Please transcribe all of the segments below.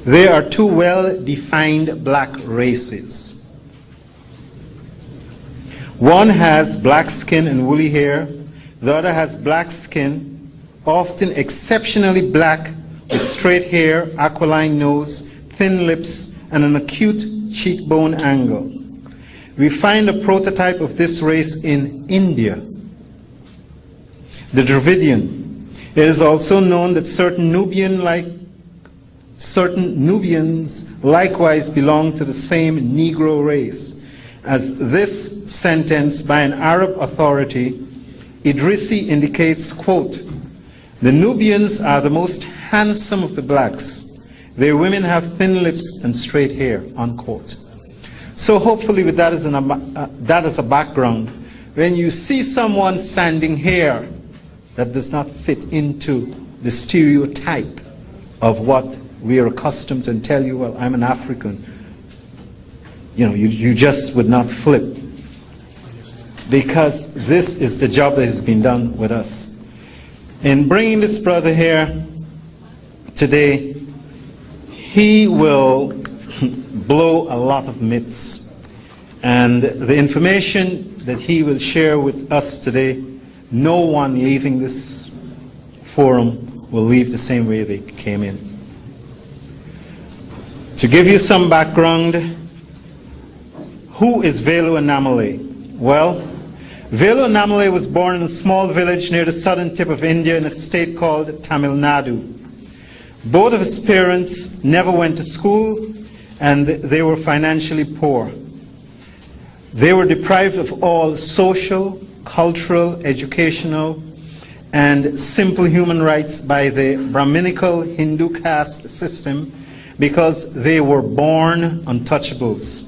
They are two well-defined black races. One has black skin and woolly hair. The other has black skin, often exceptionally black, with straight hair, aquiline nose, thin lips, and an acute cheekbone angle. We find a prototype of this race in India, the Dravidian. It is also known that certain Nubians likewise belong to the same Negro race, as this sentence by an Arab authority, Idrisi, indicates, quote, "The Nubians are the most handsome of the blacks. Their women have thin lips and straight hair," unquote. So hopefully with that as a background, when you see someone standing here that does not fit into the stereotype of what we are accustomed to and tell you, well, I'm an African, you just would not flip. Because this is the job that has been done with us. In bringing this brother here today, he will blow a lot of myths. And the information that he will share with us today, no one leaving this forum will leave the same way they came in. To give you some background, who is Velu Annamalai? Well, Velu Annamalai was born in a small village near the southern tip of India in a state called Tamil Nadu. Both of his parents never went to school, and they were financially poor. They were deprived of all social, cultural, educational, and simple human rights by the Brahminical Hindu caste system because they were born untouchables.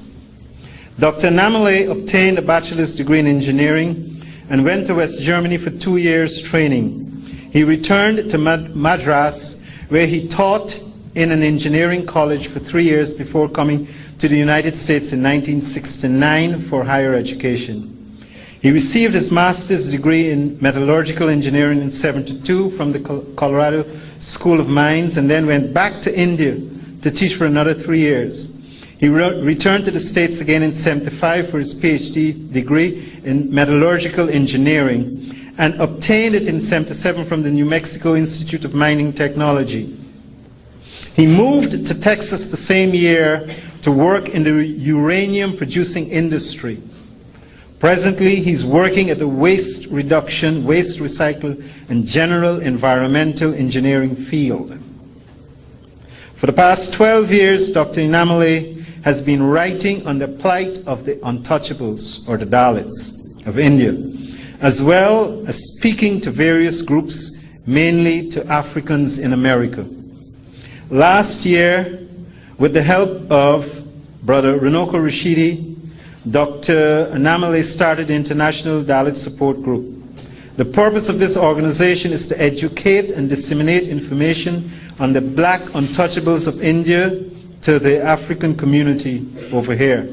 Dr. Annamalai obtained a bachelor's degree in engineering and went to West Germany for 2 years training. He returned to Madras, where he taught in an engineering college for 3 years before coming to the United States in 1969 for higher education. He received his master's degree in metallurgical engineering in 1972 from the Colorado School of Mines, and then went back to India to teach for another 3 years. He returned to the States again in 1975 for his PhD degree in metallurgical engineering and obtained it in 1977 from the New Mexico Institute of Mining Technology. He moved to Texas the same year to work in the uranium producing industry. Presently, he's working at the waste reduction, waste recycle, and general environmental engineering field. For the past 12 years, Dr. Annamalai has been writing on the plight of the untouchables, or the Dalits, of India, as well as speaking to various groups, mainly to Africans in America. Last year, with the help of Brother Runoko Rashidi, Dr. Annamalai started the International Dalit Support Group. The purpose of this organization is to educate and disseminate information on the black untouchables of India to the African community over here.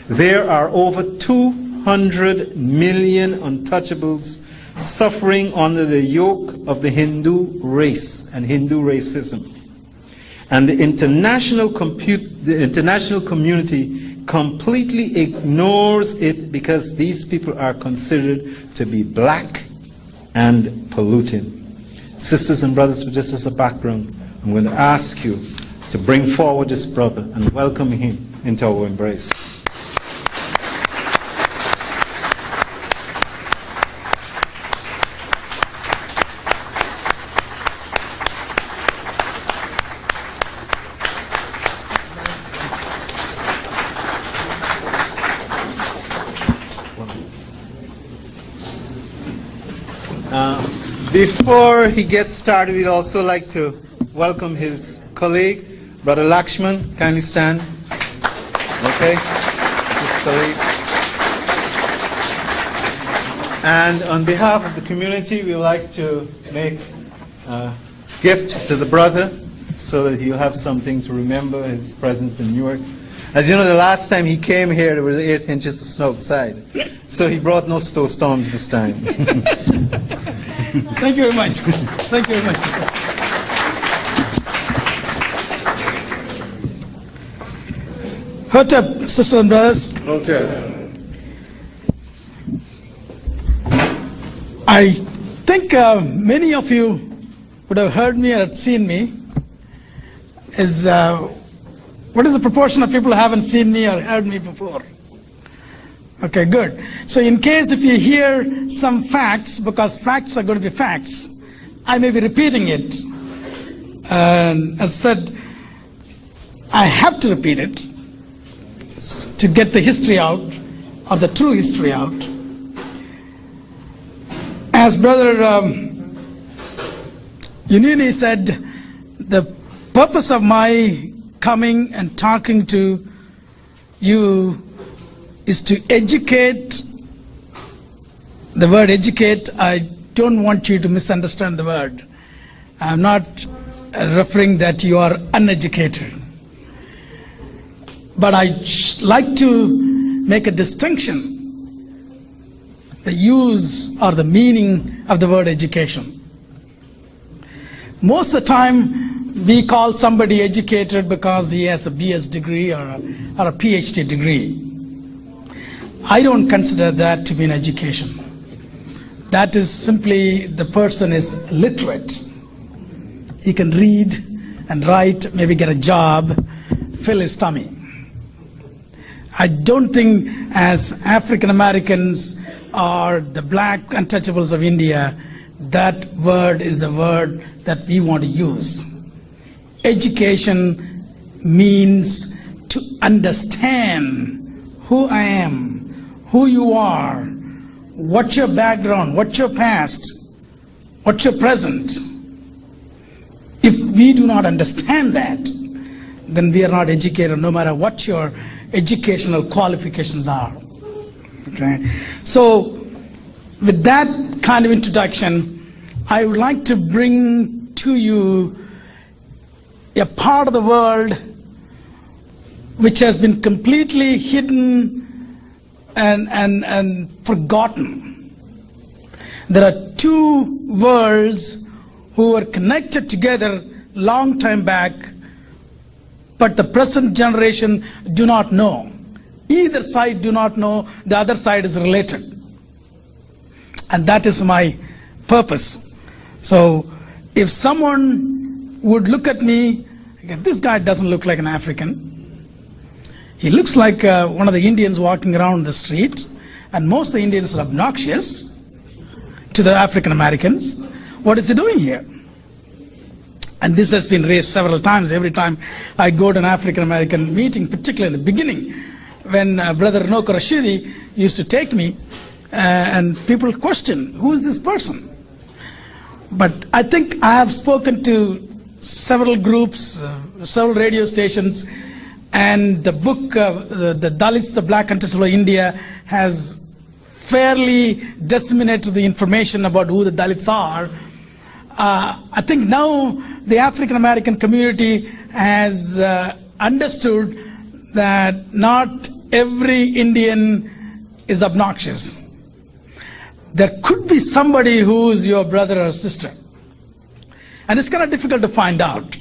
There are over 200 million untouchables suffering under the yoke of the Hindu race and Hindu racism. And the international community completely ignores it because these people are considered to be black and polluting. Sisters and brothers, with this as a background, I'm going to ask you to bring forward this brother and welcome him into our embrace. Before he gets started, we'd also like to welcome his colleague, Brother Lakshman. Kindly stand. Okay, his colleague. And on behalf of the community, we'd like to make a gift to the brother so that he'll have something to remember his presence in Newark. As you know, the last time he came here, there was 8 inches of snow outside. So he brought no snowstorms this time. Thank you very much. Thank you very much. Hotep, sisters and brothers. Hotep. I think many of you would have heard me or had seen me. What is the proportion of people who haven't seen me or heard me before? Okay, good. So in case if you hear some facts, because facts are going to be facts, I may be repeating it. And as I said, I have to repeat it to get the history out, or the true history out. As Brother Unini said, the purpose of my coming and talking to you is to educate. The word educate, I don't want you to misunderstand the word. I'm not referring that you are uneducated. But I like to make a distinction, the use or the meaning of the word education. Most of the time, we call somebody educated because he has a BS degree or a PhD degree. I don't consider that to be an education. That is simply the person is literate. He can read and write, maybe get a job, fill his tummy. I don't think as African Americans or the black untouchables of India, that word is the word that we want to use. Education means to understand who I am, who you are, what's your background, what's your past, what's your present. If we do not understand that, then we are not educated, no matter what your educational qualifications are. Okay? So, with that kind of introduction, I would like to bring to you a part of the world which has been completely hidden and forgotten. There are two worlds who were connected together long time back, but the present generation do not know. Either side do not know the other side is related. And that is my purpose. So if someone would look at me, this guy doesn't look like an African. He looks like one of the Indians walking around the street, and most of the Indians are obnoxious to the African Americans. What is he doing here? And this has been raised several times. Every time I go to an African American meeting, particularly in the beginning, when Brother Noko Rashidi used to take me, and people question, who is this person? But I think I have spoken to several groups, several radio stations, and the book, The Dalits, the Black Untouchable of India, has fairly disseminated the information about who the Dalits are. I think now the African American community has understood that not every Indian is obnoxious. There could be somebody who is your brother or sister. And it's kind of difficult to find out.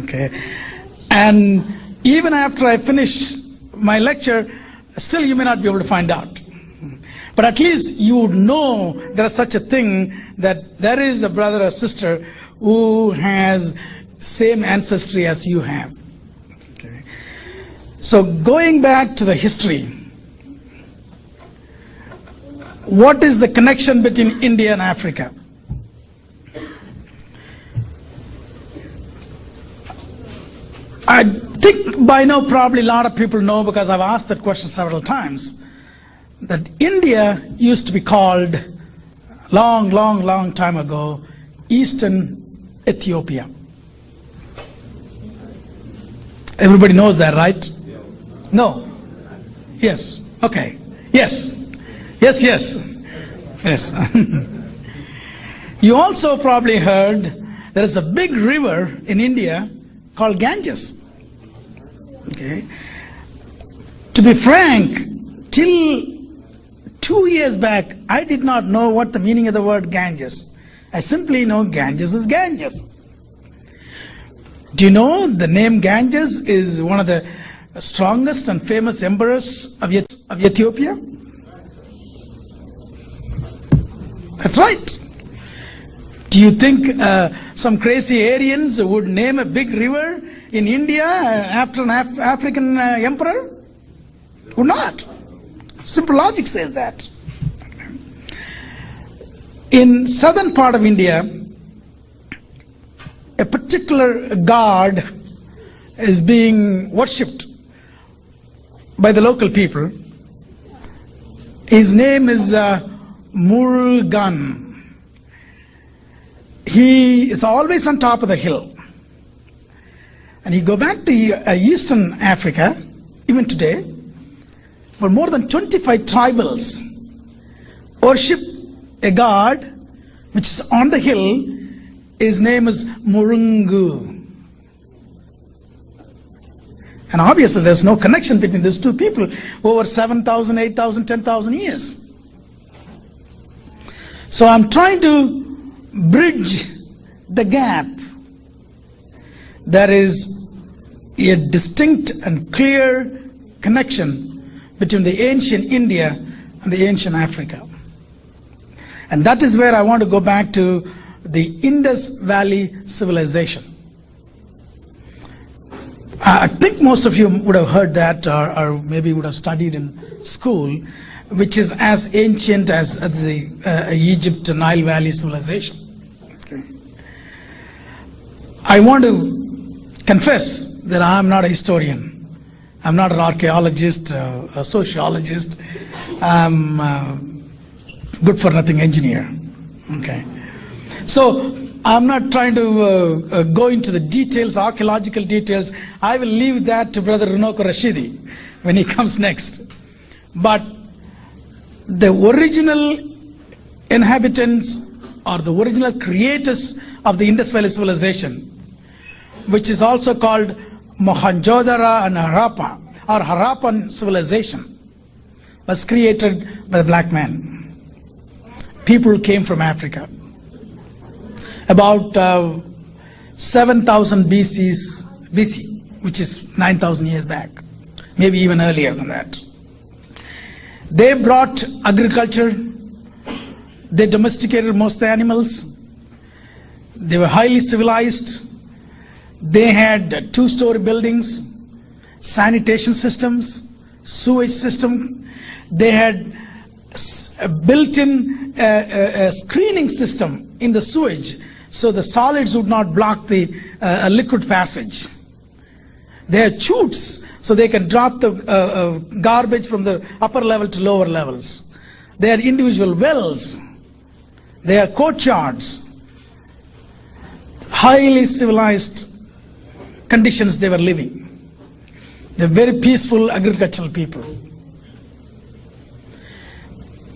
Okay. And even after I finish my lecture, still you may not be able to find out. But at least you would know there is such a thing, that there is a brother or sister who has same ancestry as you have. Okay. So going back to the history, what is the connection between India and Africa? I think by now probably a lot of people know, because I've asked that question several times, that India used to be called long time ago Eastern Ethiopia. Everybody knows that, right? No? Yes. Okay. Yes. Yes. You also probably heard there is a big river in India called Ganges. Okay. To be frank, till 2 years back, I did not know what the meaning of the word Ganges. I simply know Ganges is Ganges. Do you know the name Ganges is one of the strongest and famous emperors of Ethiopia? That's right. Do you think some crazy Aryans would name a big river in India after an African emperor? Would not. Simple logic says that. In southern part of India, a particular god is being worshipped by the local people. His name is Murugan. He is always on top of the hill. And you go back to Eastern Africa, even today, for more than 25 tribals worship a god which is on the hill. His name is Murungu. And obviously there's no connection between these two people over 7,000, 8,000, 10,000 years. So I'm trying to bridge the gap. There is a distinct and clear connection between the ancient India and the ancient Africa. And that is where I want to go back to the Indus Valley civilization. I think most of you would have heard that, or maybe would have studied in school, which is as ancient as the Egypt Nile Valley civilization. Okay. I want to confess that I am not a historian. I'm not an archaeologist, a sociologist. I'm a good-for-nothing engineer. Okay. So I'm not trying to go into the details, archaeological details. I will leave that to Brother Runoko Rashidi when he comes next. But the original inhabitants or the original creators of the Indus Valley civilization, which is also called Mohenjo-daro and Harappa, or Harappan civilization, was created by the black man. People came from Africa. About 7,000 BC, which is 9,000 years back, maybe even earlier than that. They brought agriculture. They domesticated most of the animals. They were highly civilized. They had two-story buildings, sanitation systems, sewage system. They had a built-in screening system in the sewage, so the solids would not block the liquid passage. They had chutes, so they can drop the garbage from the upper level to lower levels. They had individual wells. They had courtyards. Highly civilized conditions they were living. They're very peaceful agricultural people.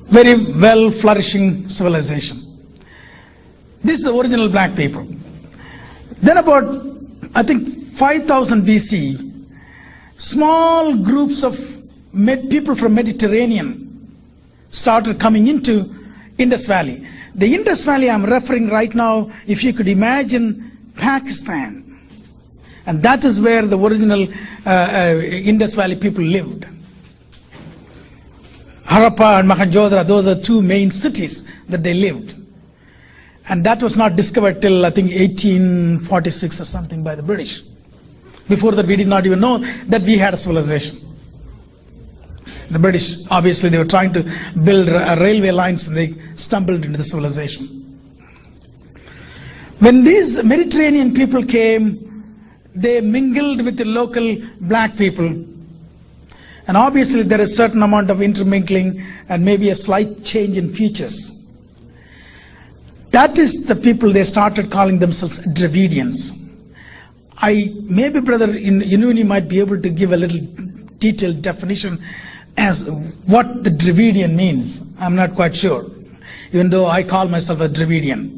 Very well flourishing civilization. This is the original black people. Then about, I think, 5,000 BC, small groups of people from Mediterranean started coming into Indus Valley. The Indus Valley I'm referring right now, if you could imagine Pakistan. And that is where the original Indus Valley people lived. Harappa and Mohenjo-daro, those are two main cities that they lived. And that was not discovered till, I think, 1846 or something by the British. Before that, we did not even know that we had a civilization. The British, obviously, they were trying to build railway lines and they stumbled into the civilization. When these Mediterranean people came, they mingled with the local black people. And obviously, there is a certain amount of intermingling and maybe a slight change in features. That is the people they started calling themselves Dravidians. Maybe Brother Inuni might be able to give a little detailed definition as what the Dravidian means. I'm not quite sure, even though I call myself a Dravidian.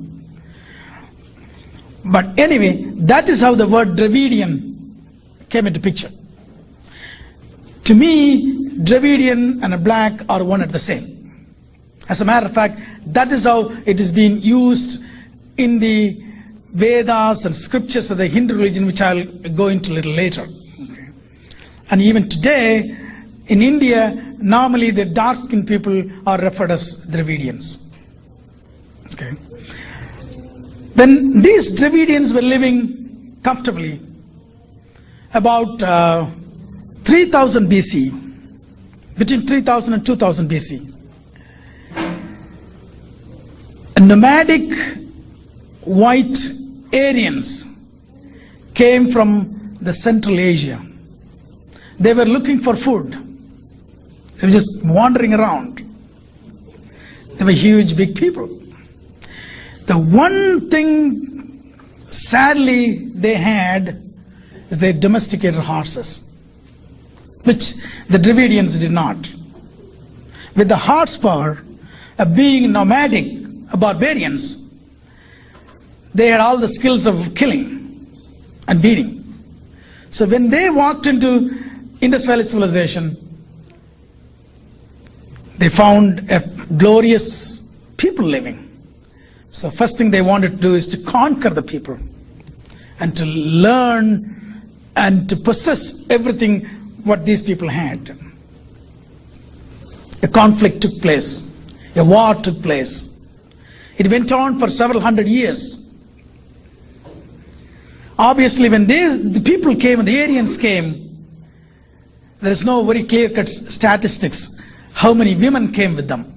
But anyway, that is how the word Dravidian came into picture. To me, Dravidian and a black are one and the same. As a matter of fact, that is how it is being used in the Vedas and scriptures of the Hindu religion, which I'll go into a little later. Okay. And even today, in India, normally the dark-skinned people are referred as Dravidians. Okay. When these Dravidians were living comfortably, about 3000 BC, between 3000 and 2000 BC, nomadic white Aryans came from the Central Asia. They were looking for food. They were just wandering around. They were huge, big people. The one thing, sadly, they had is they domesticated horses, which the Dravidians did not. With the horsepower of being nomadic barbarians, they had all the skills of killing and beating. So when they walked into Indus Valley civilization, they found a glorious people living. So first thing they wanted to do is to conquer the people and to learn and to possess everything what these people had. A conflict took place. A war took place. It went on for several hundred years. Obviously, when the people came, when the Aryans came, there is no very clear-cut statistics how many women came with them.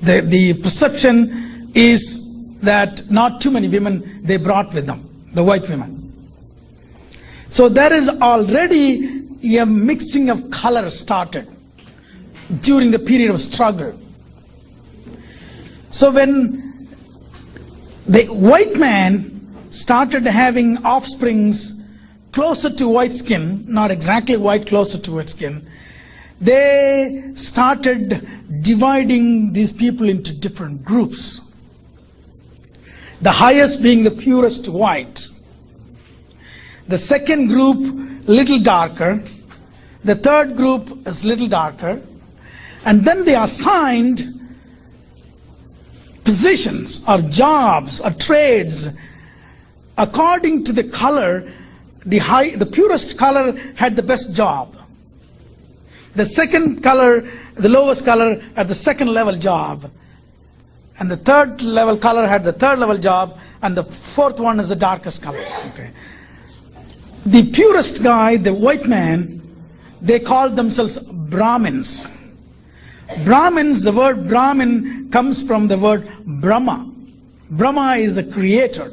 The perception is that not too many women they brought with them, the white women. So there is already a mixing of color started during the period of struggle. So when the white man started having offsprings closer to white skin, not exactly white, closer to white skin, they started dividing these people into different groups. The highest being the purest white. The second group, little darker. The third group is little darker. And then they assigned positions or jobs or trades according to the color. The purest color had the best job. The second color, the lowest color, had the second level job. And the third level color had the third level job, and the fourth one is the darkest color. Okay. The purest guy, the white man, they called themselves Brahmins. Brahmins, the word Brahmin comes from the word Brahma. Brahma is the creator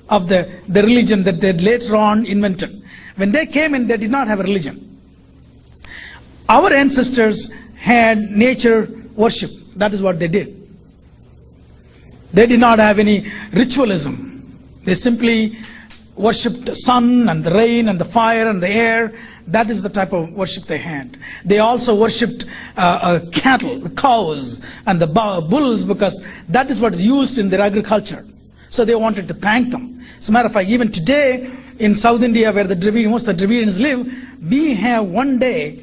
of the religion that they later on invented. When they came in, they did not have a religion. Our ancestors had nature worship. That is what they did. They did not have any ritualism. They simply worshipped the sun and the rain and the fire and the air. That is the type of worship they had. They also worshipped cattle, the cows and the bulls, because that is what is used in their agriculture. So they wanted to thank them. As a matter of fact, even today in South India, where most of the Dravidians live, we have 1 day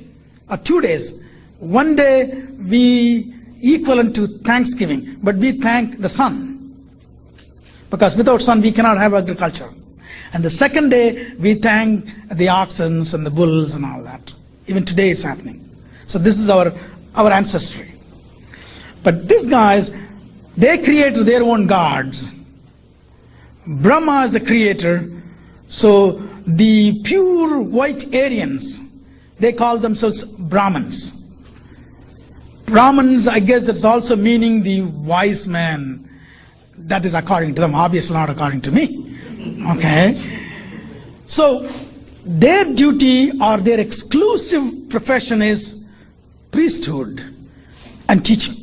or 2 days. 1 day we equivalent to Thanksgiving, but we thank the sun, because without sun we cannot have agriculture. And the second day we thank the oxen and the bulls and all that. Even today it's happening. So this is our ancestry. But these guys, they created their own gods. Brahma is the creator. So the pure white Aryans, they call themselves Brahmins. Brahmins, I guess it's also meaning the wise man. That is according to them, obviously not according to me. Okay? So their duty or their exclusive profession is priesthood and teaching.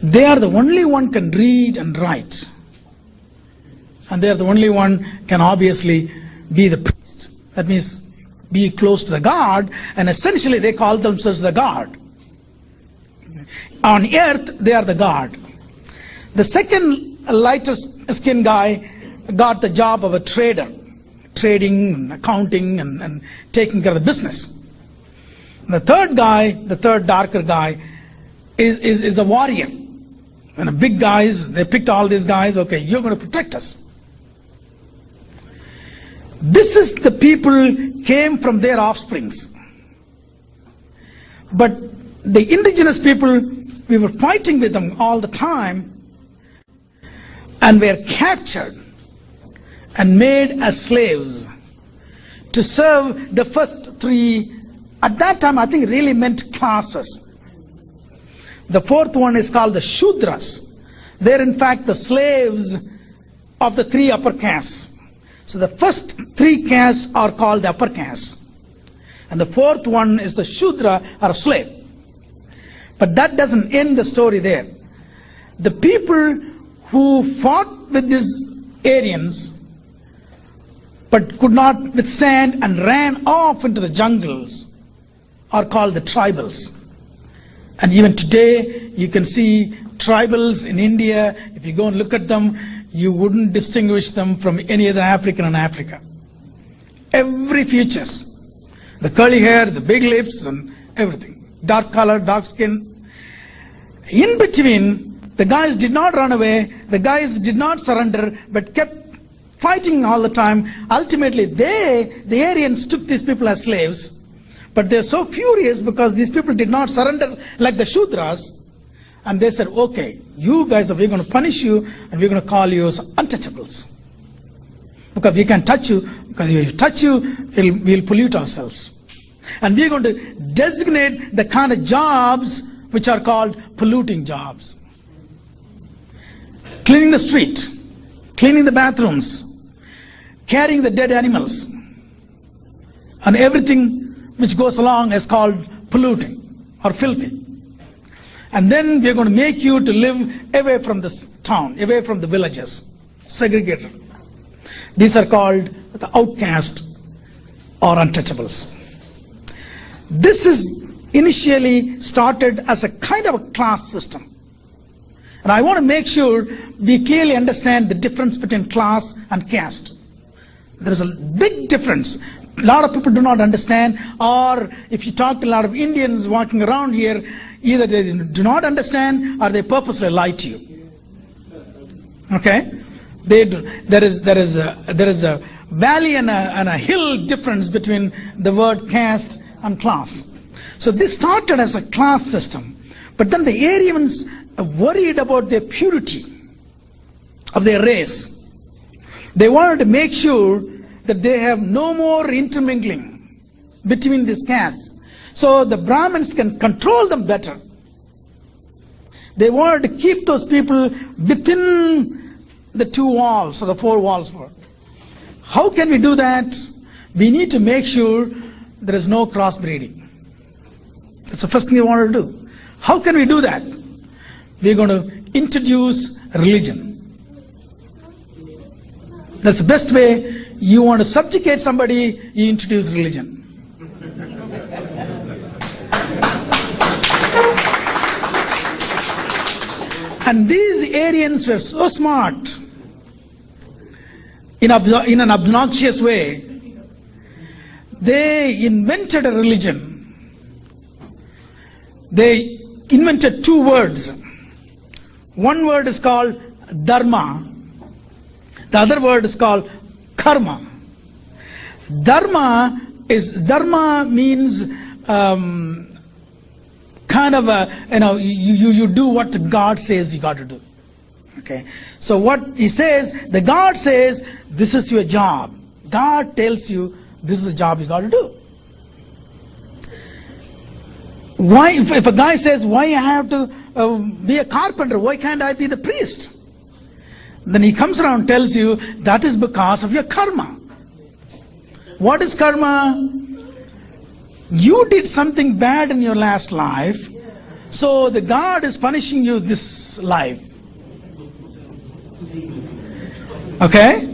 They are the only one can read and write. And they are the only one can obviously be the priest. That means be close to the God, and essentially they call themselves the God. On earth, they are the God. The second lighter skinned guy got the job of a trader, trading and accounting and taking care of the business. And the third guy, the third darker guy, is the warrior. And the big guys, they picked all these guys, okay, you're going to protect us. This is the people came from their offsprings. But the indigenous people, we were fighting with them all the time and were captured and made as slaves to serve the first three. At that time, I think it really meant classes. The fourth one is called the Shudras. They're in fact the slaves of the three upper castes. So the first three castes are called the upper caste. And the fourth one is the Shudra, or a slave. But that doesn't end the story there. The people who fought with these Aryans but could not withstand and ran off into the jungles are called the tribals. And even today you can see tribals in India. If you go and look at them, you wouldn't distinguish them from any other African in Africa. Every features, the curly hair, the big lips and everything, dark color, dark skin. In between, the guys did not run away, the guys did not surrender, but kept fighting all the time. Ultimately, the Aryans took these people as slaves, but they're so furious because these people did not surrender like the Shudras, and they said, okay, you guys, we're going to punish you and we're going to call you as untouchables. Because we can touch you, because if we touch you, we'll pollute ourselves. And we're going to designate the kind of jobs which are called polluting jobs. Cleaning the street, cleaning the bathrooms, carrying the dead animals, and everything which goes along is called polluting or filthy. And then we're going to make you to live away from this town, away from the villages, segregated. These are called the outcast or untouchables. This is initially started as a kind of a class system. And I want to make sure we clearly understand the difference between class and caste. There is a big difference. A lot of people do not understand, or if you talk to a lot of Indians walking around here, either they do not understand or they purposely lie to you. Okay? There is a valley and a hill difference between the word caste and class. So this started as a class system, but then the Aryans worried about their purity of their race. They wanted to make sure that they have no more intermingling between these castes, so the Brahmins can control them better. They wanted to keep those people within the two walls, or the four walls. How can we do that? We need to make sure there is no crossbreeding. That's the first thing we want to do. How can we do that? We're going to introduce religion. That's the best way. You want to subjugate somebody, you introduce religion. And these Aryans were so smart in an obnoxious way. They invented a religion. They invented two words. One word is called dharma. The other word is called karma. Dharma means kind of a, you do what God says you got to do. Okay. So what he says, the God says, this is your job. God tells you this is the job you got to do. Why, if a guy says, why I have to be a carpenter, why can't I be the priest? Then he comes around and tells you, that is because of your karma. What is karma? You did something bad in your last life, so the God is punishing you this life. Okay?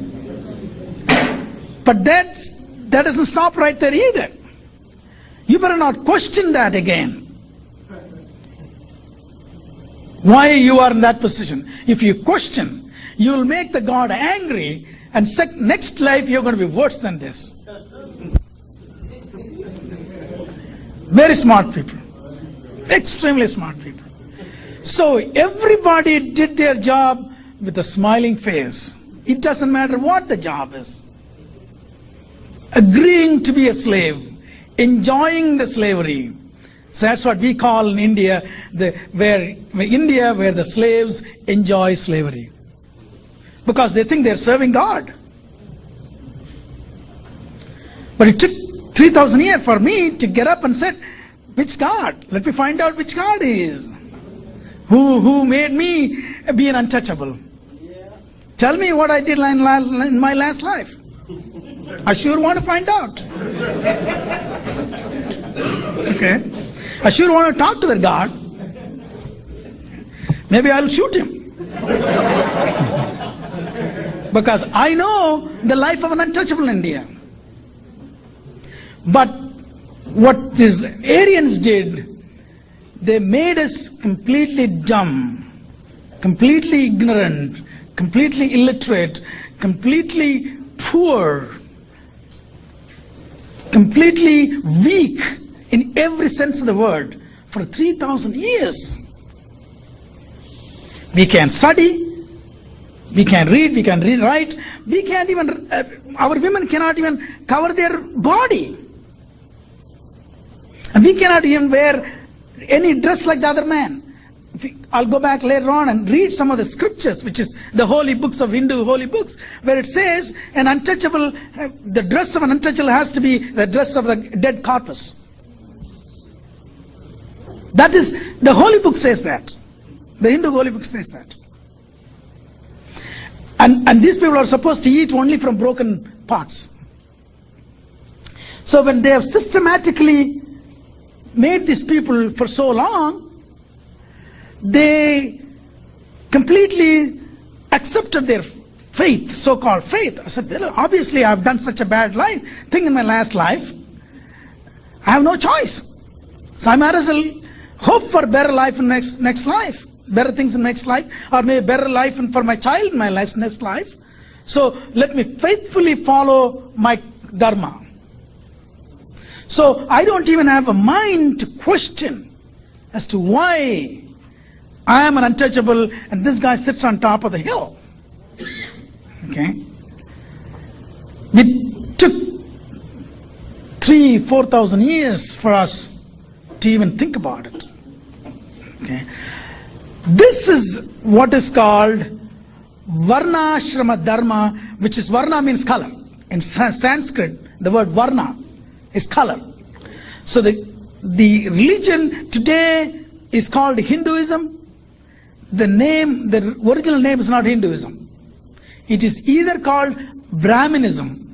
But that doesn't stop right there either. You better not question that again. Why you are in that position. If you question, you will make the God angry, and next life you're going to be worse than this. Very smart people. Extremely smart people. So everybody did their job with a smiling face. It doesn't matter what the job is. agreeing to be a slave, enjoying the slavery. So that's what we call in India, where the slaves enjoy slavery. Because they think they're serving God. But it took 3,000 years for me to get up and said, which God? Let me find out which God he is. Who made me be an untouchable? Tell me what I did in my last life. I sure want to find out. Okay? I sure want to talk to that God. Maybe I'll shoot him. Because I know the life of an untouchable in India. But what these Aryans did, they made us completely dumb, completely ignorant, completely illiterate, completely poor, completely weak in every sense of the word for 3,000 years. We can study, we can read, write, we can't even, our women cannot even cover their body. And we cannot even wear any dress like the other man. I'll go back later on and read some of the scriptures, which is the holy books of Hindu holy books, where it says an untouchable, the dress of an untouchable has to be the dress of the dead corpus. That is, the holy book says that. The Hindu holy book says that. And these people are supposed to eat only from broken pots. So when they have systematically made these people for so long, they completely accepted their faith, so-called faith. I said, well, obviously I've done such a bad thing in my last life. I have no choice. So I might as well hope for better life in next life, better things in next life, or maybe better life for my child in my next life. So let me faithfully follow my dharma. So I don't even have a mind to question as to why I am an untouchable and this guy sits on top of the hill. Okay? It took 3,000-4,000 years for us to even think about it. Okay? This is what is called Varna Ashrama Dharma, which is Varna means color. In Sanskrit, the word Varna is color. So the religion today is called Hinduism. The original name is not Hinduism. It is either called Brahminism.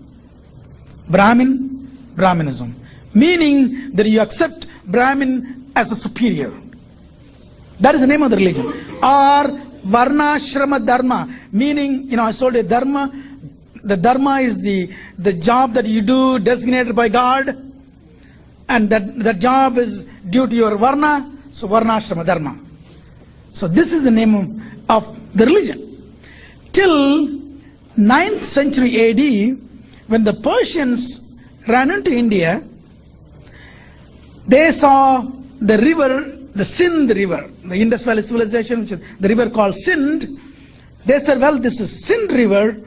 Brahminism. Meaning that you accept Brahmin as a superior. That is the name of the religion. Or Varnashrama Dharma. Meaning, I told you Dharma. The Dharma is the job that you do designated by God. And that job is due to your Varna. So Varnashrama Dharma. So this is the name of the religion. Till 9th century AD, when the Persians ran into India, they saw the river, the Sindh river, the Indus Valley civilization, which is the river called Sindh. They said, well, this is Sindh river,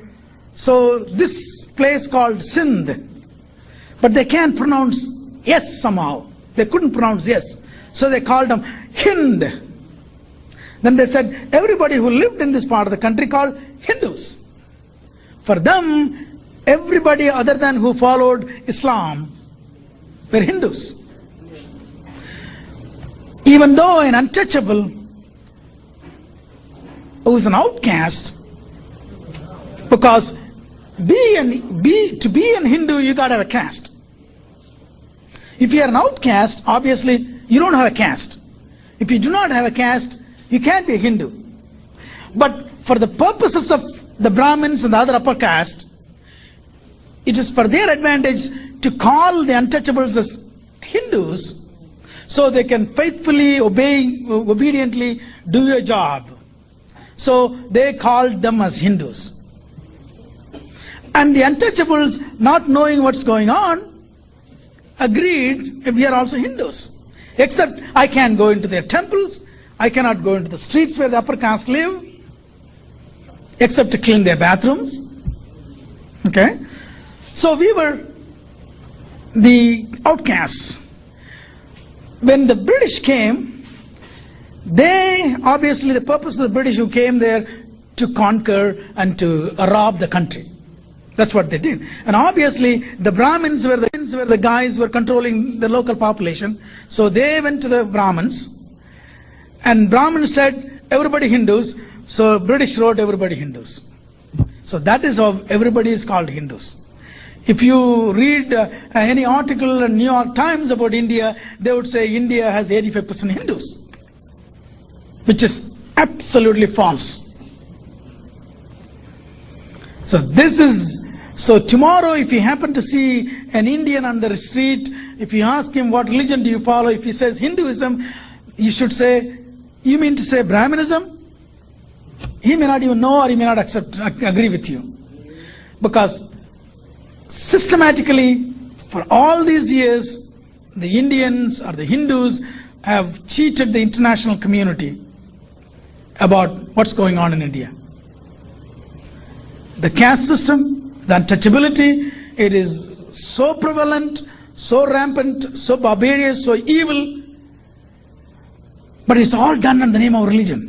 so this place called Sindh. But they can't pronounce yes somehow. They couldn't pronounce yes. So they called them Hind. Then they said, everybody who lived in this part of the country called Hindus. For them, everybody other than who followed Islam were Hindus. Even though an untouchable who is an outcast, because to be an Hindu, you got to have a caste. If you are an outcast, obviously you don't have a caste. If you do not have a caste, you can't be a Hindu. But for the purposes of the Brahmins and the other upper caste, it is for their advantage to call the untouchables as Hindus, so they can faithfully, obediently do your job. So they called them as Hindus. And the untouchables, not knowing what's going on, agreed, we are also Hindus. Except I can't go into their temples, I cannot go into the streets where the upper caste live, except to clean their bathrooms. Okay? So we were the outcasts. When the British came, they, obviously the purpose of the British who came there to conquer and to rob the country. That's what they did. And obviously the Brahmins were the guys who were controlling the local population. So they went to the Brahmins, and Brahmins said, everybody Hindus. So British wrote everybody Hindus. So that is how everybody is called Hindus. If you read any article in New York Times about India, they would say India has 85% Hindus, which is absolutely false. So tomorrow if you happen to see an Indian on the street, if you ask him what religion do you follow, if he says Hinduism, you should say, you mean to say Brahminism? He may not even know, or he may not agree with you. Because systematically, for all these years, the Indians or the Hindus have cheated the international community about what's going on in India. The caste system, the untouchability, it is so prevalent, so rampant, so barbarous, so evil, but it's all done in the name of religion.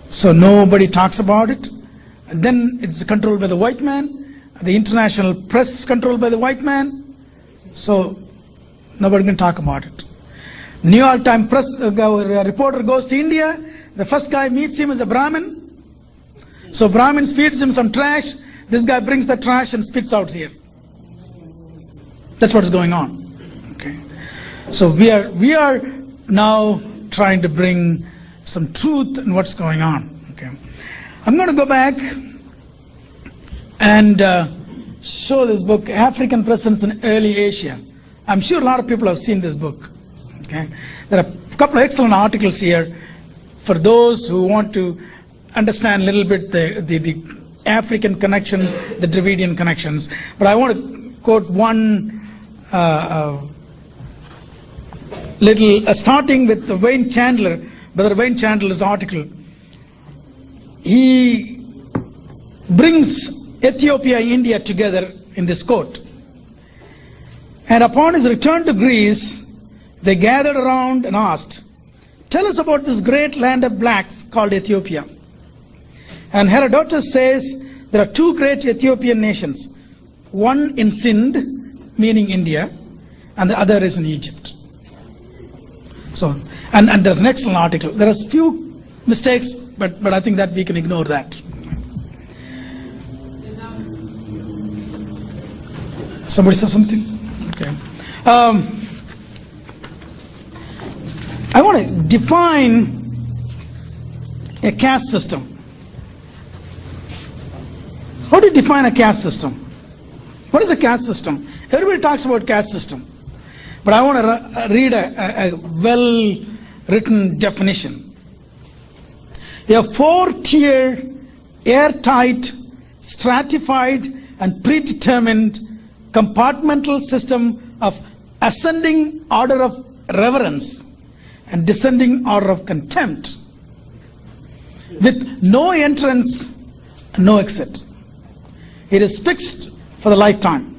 So nobody talks about it. And then it's controlled by the white man. The international press is controlled by the white man. So nobody can talk about it. The New York Times press reporter goes to India. The first guy meets him as a Brahmin. So Brahmin feeds him some trash. This guy brings the trash and spits out here. That's what's going on. Okay. So we are now trying to bring some truth in what's going on. Okay. I'm going to go back and show this book, African Presence in Early Asia. I'm sure a lot of people have seen this book. Okay. There are a couple of excellent articles here for those who want to understand a little bit the African connection, the Dravidian connections. But I want to quote one starting with the Wayne Chandler, Brother Wayne Chandler's article. He brings Ethiopia and India together in this quote. And upon his return to Greece, they gathered around and asked, "Tell us about this great land of blacks called Ethiopia." And Herodotus says there are two great Ethiopian nations, one in Sind, meaning India, and the other is in Egypt. So, and there's an excellent article. There are a few mistakes, but I think that we can ignore that. Somebody said something? Okay. I want to define a caste system. How do you define a caste system? What is a caste system? Everybody talks about caste system. But I want to read a well-written definition. A four-tiered, airtight, stratified, and predetermined compartmental system of ascending order of reverence and descending order of contempt, with no entrance and no exit. It is fixed for the lifetime,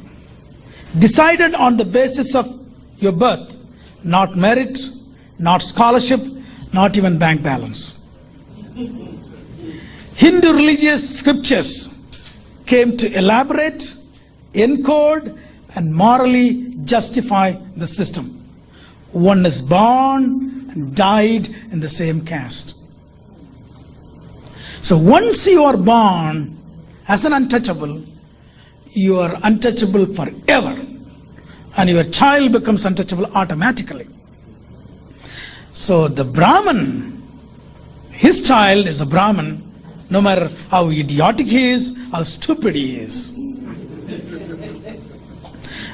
decided on the basis of your birth, not merit, not scholarship, not even bank balance. Hindu religious scriptures came to elaborate, encode, and morally justify the system. One is born and died in the same caste. So once you are born as an untouchable, you are untouchable forever, and your child becomes untouchable automatically. So the Brahmin, his child is a Brahmin, no matter how idiotic he is, how stupid he is.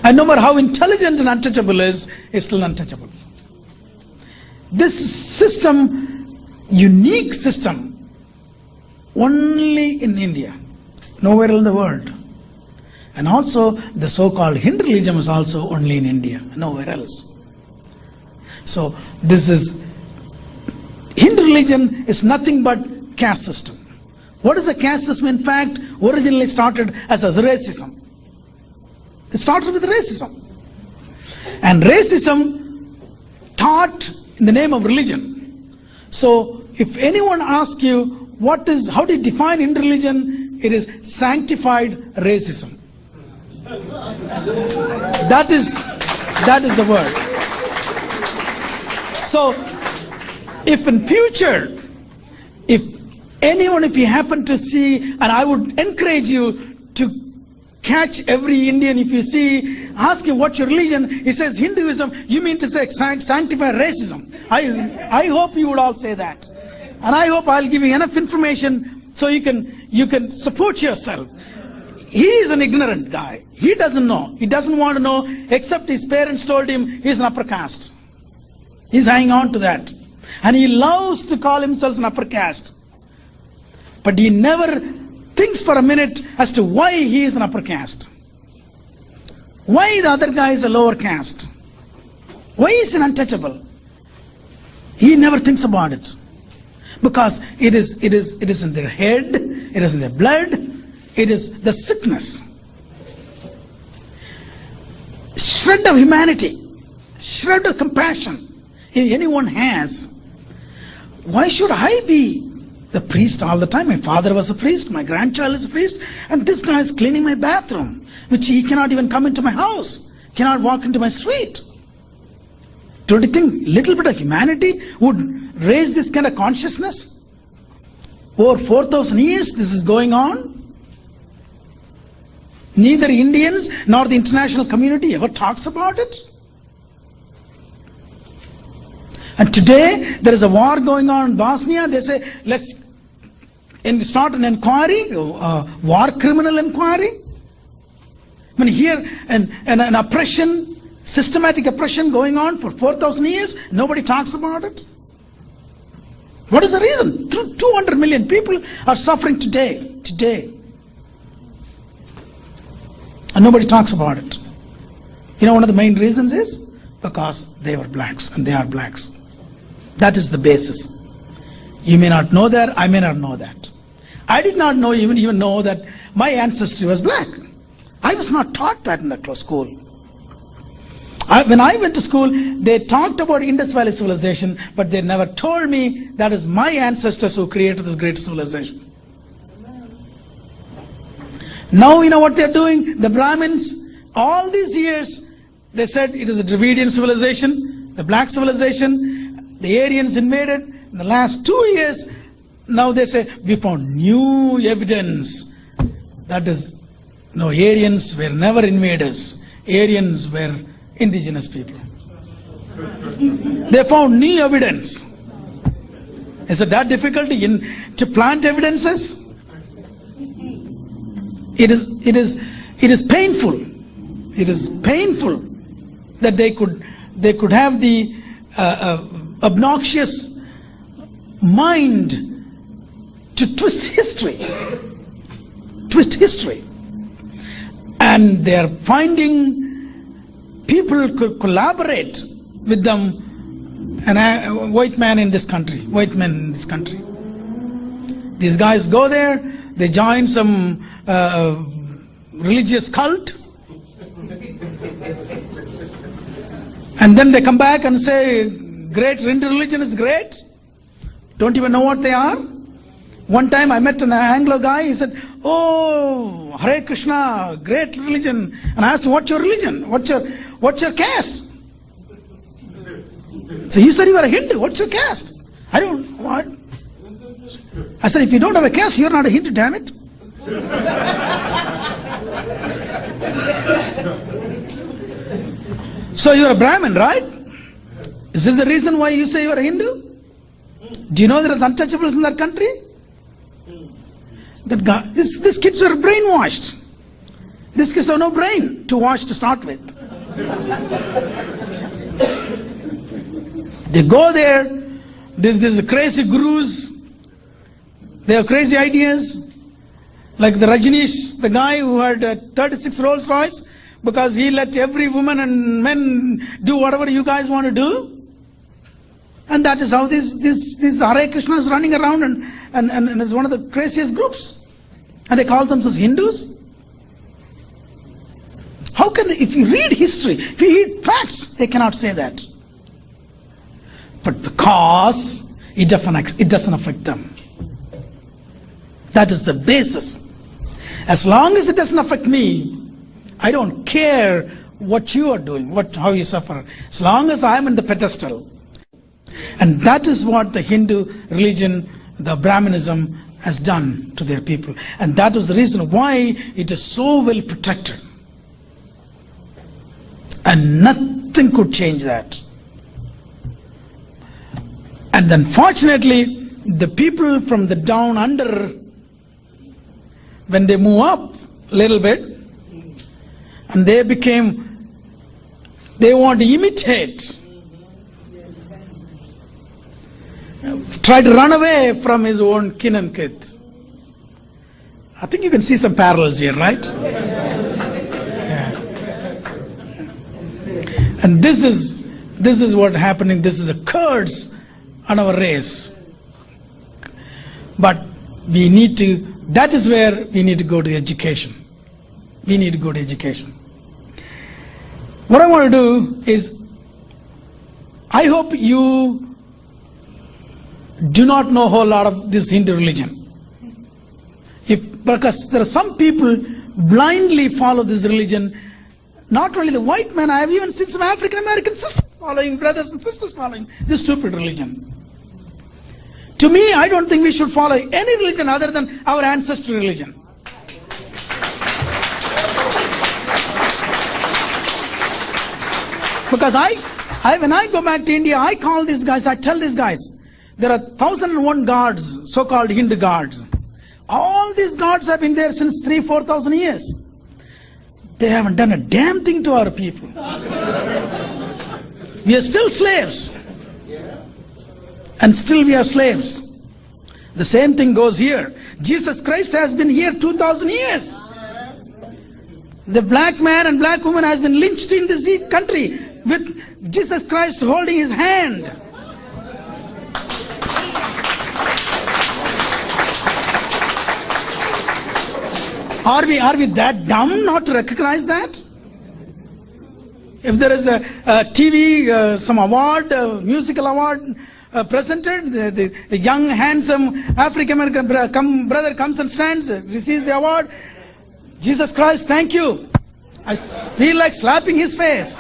And no matter how intelligent and untouchable is still untouchable. This system, unique system, only in India, nowhere in the world. And also the so-called Hindu religion is also only in India, nowhere else. So this is, Hindu religion is nothing but caste system. What is a caste system? In fact, originally started as a racism. It started with racism. And racism taught in the name of religion. So if anyone asks you how do you define in religion, it is sanctified racism. That is the word. So if in future, if you happen to see, and I would encourage you to catch every Indian, if you see, ask him what's your religion, he says Hinduism, you mean to say sanctified racism. I hope you would all say that. And I hope I'll give you enough information so you can support yourself. He is an ignorant guy. He doesn't know. He doesn't want to know, except his parents told him he's an upper caste. He's hanging on to that. And he loves to call himself an upper caste. But he never thinks for a minute as to why he is an upper caste. Why the other guy is a lower caste. Why is he untouchable? He never thinks about it. Because it is in their head, it is in their blood, it is the sickness. Shred of humanity, shred of compassion, if anyone has. Why should I be the priest all the time? My father was a priest, my grandchild is a priest, and this guy is cleaning my bathroom, which he cannot even come into my house, cannot walk into my street. Don't you think little bit of humanity would raise this kind of consciousness? Over 4,000 years this is going on. Neither Indians nor the international community ever talks about it. And today there is a war going on in Bosnia. They say, let's start an inquiry, a war criminal inquiry. I mean, here an oppression, systematic oppression going on for 4,000 years, nobody talks about it. What is the reason? 200 million people are suffering today. And nobody talks about it. You know, one of the main reasons is because they were blacks and they are blacks. That is the basis. You may not know that, I may not know that. I did not know even know that my ancestry was black. I was not taught that in the school. When I went to school, they talked about Indus Valley civilization, but they never told me that is my ancestors who created this great civilization. Now you know what they're doing? The Brahmins, all these years, they said it is a Dravidian civilization, the black civilization, the Aryans invaded. In the last 2 years, now they say, we found new evidence. That is, no, Aryans were never invaders. Aryans were indigenous people. They found new evidence. Is it that difficult to plant evidences? It is painful. It is painful that they could have the obnoxious mind to twist history. And they are finding people could collaborate with them, and white men in this country. These guys go there, they join some religious cult, and then they come back and say, great Hindu religion is great. Don't even know what they are. One time I met an Anglo guy, he said, oh, Hare Krishna, great religion. And I asked him, what's your religion? What's your caste? So he said, you are a Hindu, what's your caste? I don't, what? I said, if you don't have a caste, you're not a Hindu, damn it. So you're a Brahmin, right? Is this the reason why you say you're a Hindu? Do you know there is untouchables in that country? These kids were brainwashed. These kids have no brain to wash to start with. They go there, there's crazy gurus, they have crazy ideas, like the Rajneesh, the guy who had a 36 Rolls Royce, because he let every woman and men do whatever you guys want to do. And that is how this Hare Krishna is running around and is one of the craziest groups. And they call themselves Hindus. How can they, if you read history, if you read facts, they cannot say that. But because it doesn't affect them. That is the basis. As long as it doesn't affect me, I don't care what you are doing, how you suffer. As long as I am in the pedestal. And that is what the Hindu religion, the Brahmanism, has done to their people. And that was the reason why it is so well protected. And nothing could change that. And then fortunately, the people from the down under, when they move up a little bit, and they want to imitate, try to run away from his own kin and kith. I think you can see some parallels here, right? Yeah. And this is what happening. This is a curse on our race. But that is where we need to go to education. We need to go to education. What I want to do is, I hope you do not know a whole lot of this Hindu religion. Because there are some people blindly follow this religion. Not only the white man, I have even seen some African American sisters following, brothers and sisters following this stupid religion. To me, I don't think we should follow any religion other than our ancestral religion. Because when I go back to India, I call these guys, I tell these guys, there are 1,001 gods, so-called Hindu gods. All these gods have been there since 3,000-4,000 years. They haven't done a damn thing to our people. We are still slaves. And still we are slaves. The same thing goes here. Jesus Christ has been here 2,000 years. The black man and black woman has been lynched in this country with Jesus Christ holding his hand. Are we that dumb not to recognize that? If there is a TV, some award, musical award presented, the young, handsome African-American brother comes and stands, receives the award. Jesus Christ, thank you. I feel like slapping his face.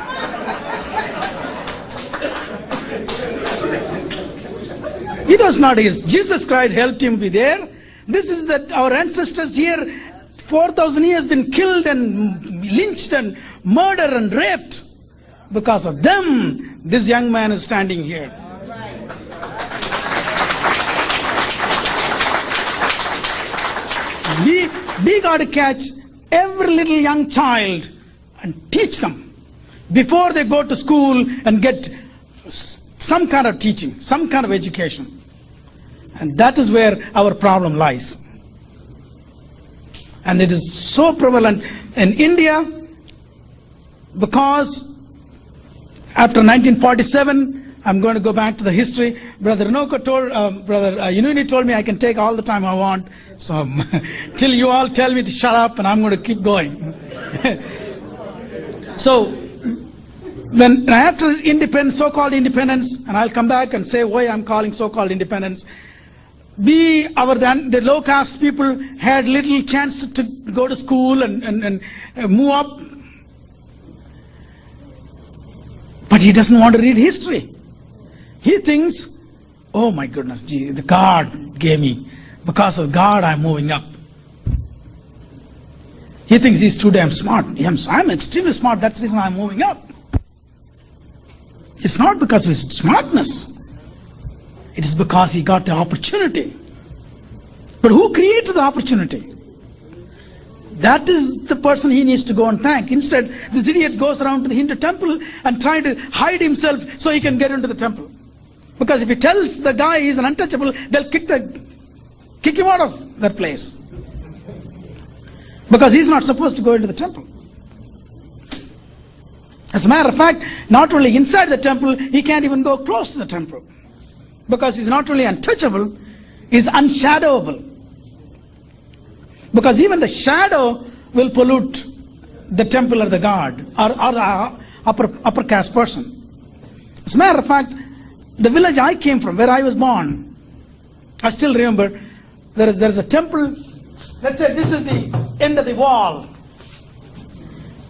It was not his. Jesus Christ helped him be there. This is that our ancestors here, 4,000 years been killed and lynched and murdered and raped. Because of them, this young man is standing here. We got to catch every little young child and teach them before they go to school and get some kind of teaching, some kind of education. And that is where our problem lies. And it is so prevalent in India because after 1947, I'm going to go back to the history. Brother Inoko Brother Inuni told me I can take all the time I want. So till you all tell me to shut up, and I'm going to keep going. So when after independence, so-called independence, and I'll come back and say why I'm calling so-called independence. The low caste people had little chance to go to school and move up. But he doesn't want to read history. He thinks, oh my goodness, gee, the God gave me. Because of God, I'm moving up. He thinks he's too damn smart. I'm extremely smart, that's the reason I'm moving up. It's not because of his smartness. It is because he got the opportunity. But who created the opportunity? That is the person he needs to go and thank. Instead, this idiot goes around to the Hindu temple and trying to hide himself so he can get into the temple. Because if he tells the guy he's an untouchable, they'll kick him out of that place. Because he's not supposed to go into the temple. As a matter of fact, not only inside the temple, he can't even go close to the temple. Because he's not only untouchable, he's unshadowable. Because even the shadow will pollute the temple or the god or the upper caste person. As a matter of fact, the village I came from, where I was born, I still remember there is a temple. Let's say this is the end of the wall.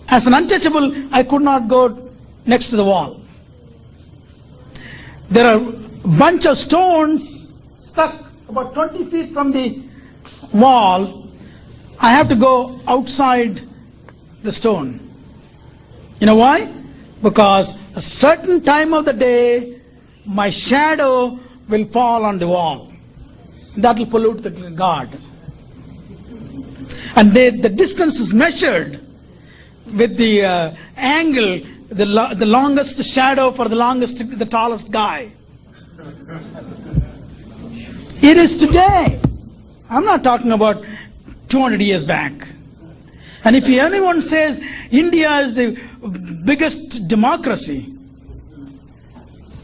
As an untouchable, I could not go next to the wall. There are a bunch of stones stuck about 20 feet from the wall. I have to go outside the stone. You know why? Because a certain time of the day, my shadow will fall on the wall. That will pollute the god. And the distance is measured with the angle, the longest shadow for the tallest guy. It is today. I'm not talking about 200 years back. And if anyone says India is the biggest democracy,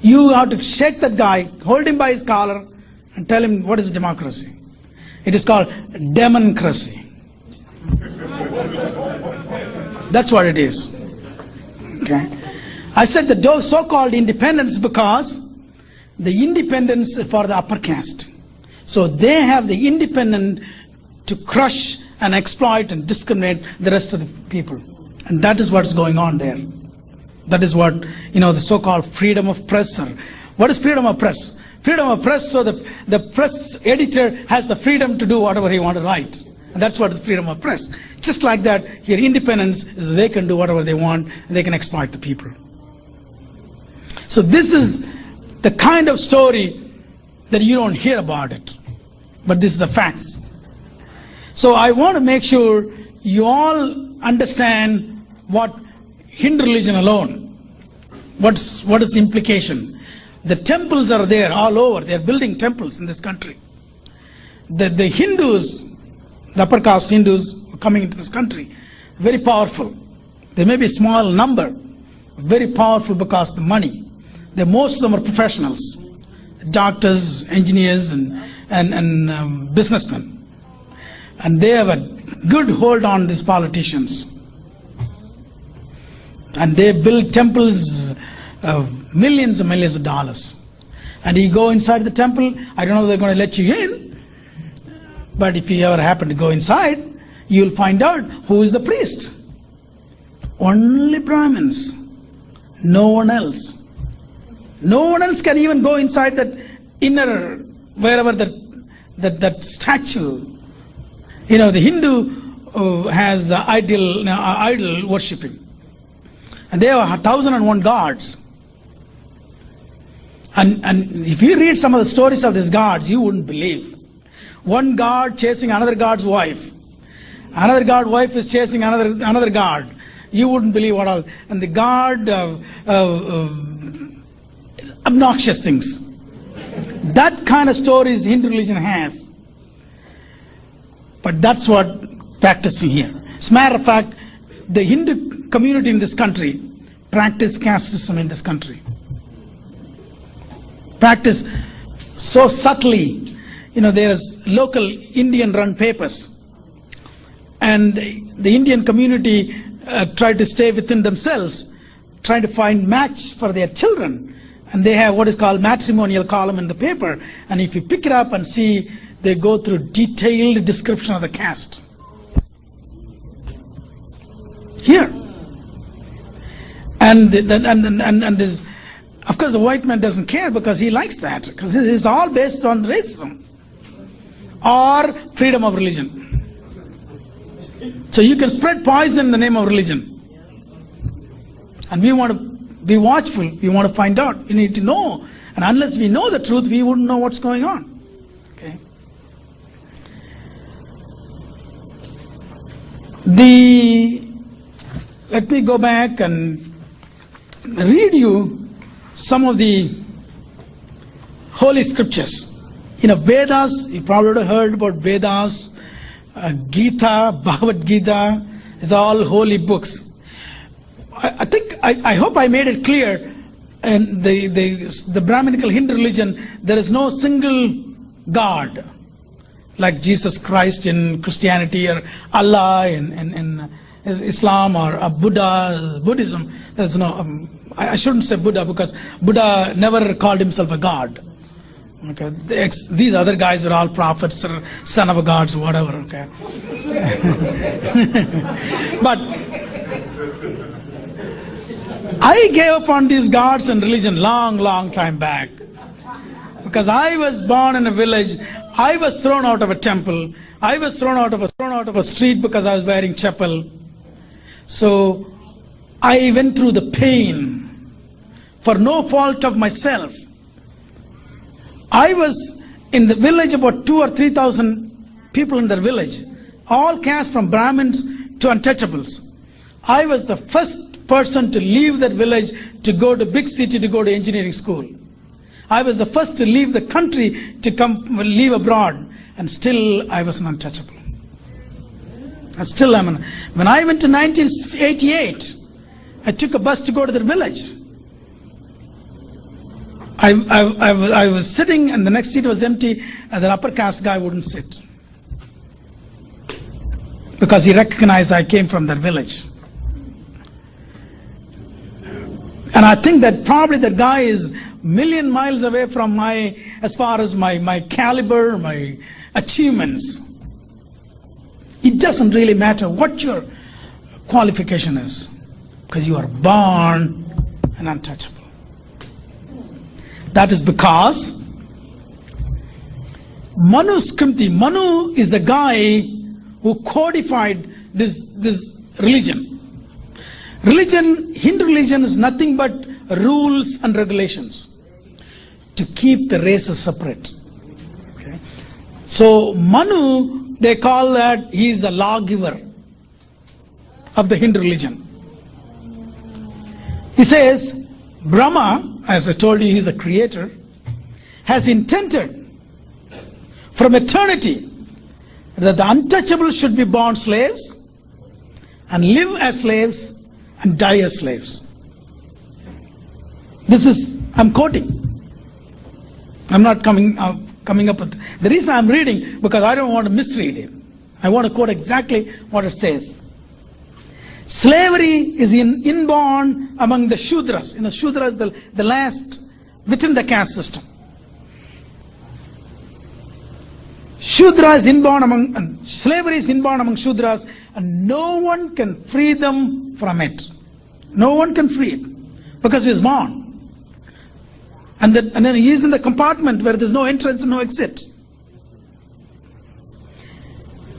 you have to shake that guy, hold him by his collar, and tell him what is democracy. It is called democracy. That's what it is. Okay. I said the so-called independence because the independence is for the upper caste. So they have the independence to crush and exploit and discriminate the rest of the people. And that is what's going on there. That is what, the so-called freedom of press. Or what is freedom of press? Freedom of press, so the press editor has the freedom to do whatever he wants to write. And that's what is freedom of press. Just like that, here independence is they can do whatever they want, and they can exploit the people. So this is the kind of story that you don't hear about it. But this is the facts. So I want to make sure you all understand what Hindu religion alone, what is the implication. The temples are there all over. They are building temples in this country. The Hindus, the upper caste Hindus coming into this country, very powerful. There may be a small number, very powerful because of the money. Most of them are professionals, doctors, engineers, and businessmen. And they have a good hold on these politicians. And they build temples of millions and millions of dollars. And you go inside the temple, I don't know if they're going to let you in, but if you ever happen to go inside, you'll find out who is the priest. Only Brahmins, no one else. No one else can even go inside that inner, wherever that statue. The Hindu has idol worshipping. And they have 1,001 gods. And if you read some of the stories of these gods, you wouldn't believe. One god chasing another god's wife. Another god's wife is chasing another god. You wouldn't believe what all. And the god obnoxious things. That kind of stories the Hindu religion has. But that's what practicing here. As a matter of fact, the Hindu community in this country practice caste system in this country. Practice so subtly. There is local Indian-run papers. And the Indian community try to stay within themselves, trying to find match for their children. And they have what is called matrimonial column in the paper. And if you pick it up and see, they go through detailed description of the caste. Here. And this, of course, the white man doesn't care because he likes that. Because it is all based on racism or freedom of religion. So you can spread poison in the name of religion. And we want to be watchful. We want to find out. You need to know. And unless we know the truth, we wouldn't know what's going on. Okay. Let me go back and read you some of the holy scriptures. Vedas, you probably would have heard about Vedas, Gita, Bhagavad Gita, is all holy books. I hope I made it clear. In the Brahminical Hindu religion, there is no single God like Jesus Christ in Christianity or Allah in Islam or Buddhism. There's no. I shouldn't say Buddha because Buddha never called himself a god. Okay, these other guys were all prophets or son of gods, whatever. Okay, but I gave up on these gods and religion long time back because I was born in a village. I was thrown out of a temple. I was thrown out of a street because I was wearing chapel. So I went through the pain for no fault of myself. I was in the village, about 2,000 or 3,000 people in the village, all caste from Brahmins to untouchables. I was the first person to leave that village to go to big city to go to engineering school. I was the first to leave the country to live abroad, and still I was an untouchable. And still am. When I went to 1988, I took a bus to go to the village. I was sitting and the next seat was empty and the upper caste guy wouldn't sit. Because he recognized I came from that village. And I think that probably that guy is a million miles away from as far as my caliber, my achievements. It doesn't really matter what your qualification is, because you are born an untouchable. That is because Manu is the guy who codified this religion. Hindu religion is nothing but rules and regulations to keep the races separate. Okay. So Manu, they call that he is the lawgiver of the Hindu religion. He says Brahma, as I told you, he is the creator, has intended from eternity that the untouchable should be born slaves and live as slaves and die as slaves. This is, I'm quoting. I'm not coming up with. The reason I'm reading, because I don't want to misread it. I want to quote exactly what it says. Slavery is inborn among the Shudras. Shudra is the last within the caste system. Slavery is inborn among Shudras, and no one can free them from it. No one can free it because he is born. And then he is in the compartment where there is no entrance and no exit.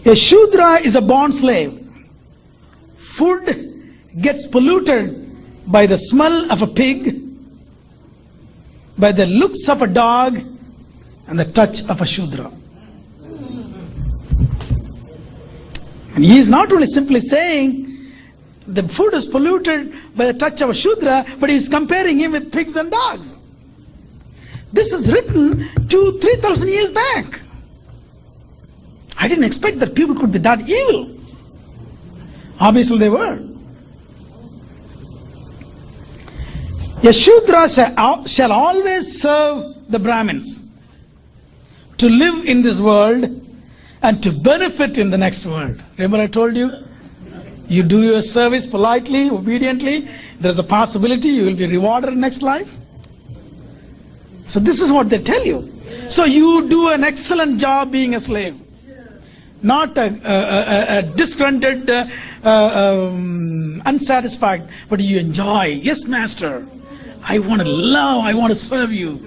A Shudra is a born slave. Food gets polluted by the smell of a pig, by the looks of a dog, and the touch of a Shudra. And he is not only simply saying the food is polluted by the touch of a Shudra, but he is comparing him with pigs and dogs. This is written 2,000-3,000 years back. I didn't expect that people could be that evil. Obviously they were. A Shudra shall always serve the Brahmins, to live in this world and to benefit in the next world. Remember I told you? You do your service politely, obediently, there's a possibility you will be rewarded in next life. So this is what they tell you. So you do an excellent job being a slave. Not a disgruntled, unsatisfied, but you enjoy. Yes, master. I want to love, I want to serve you.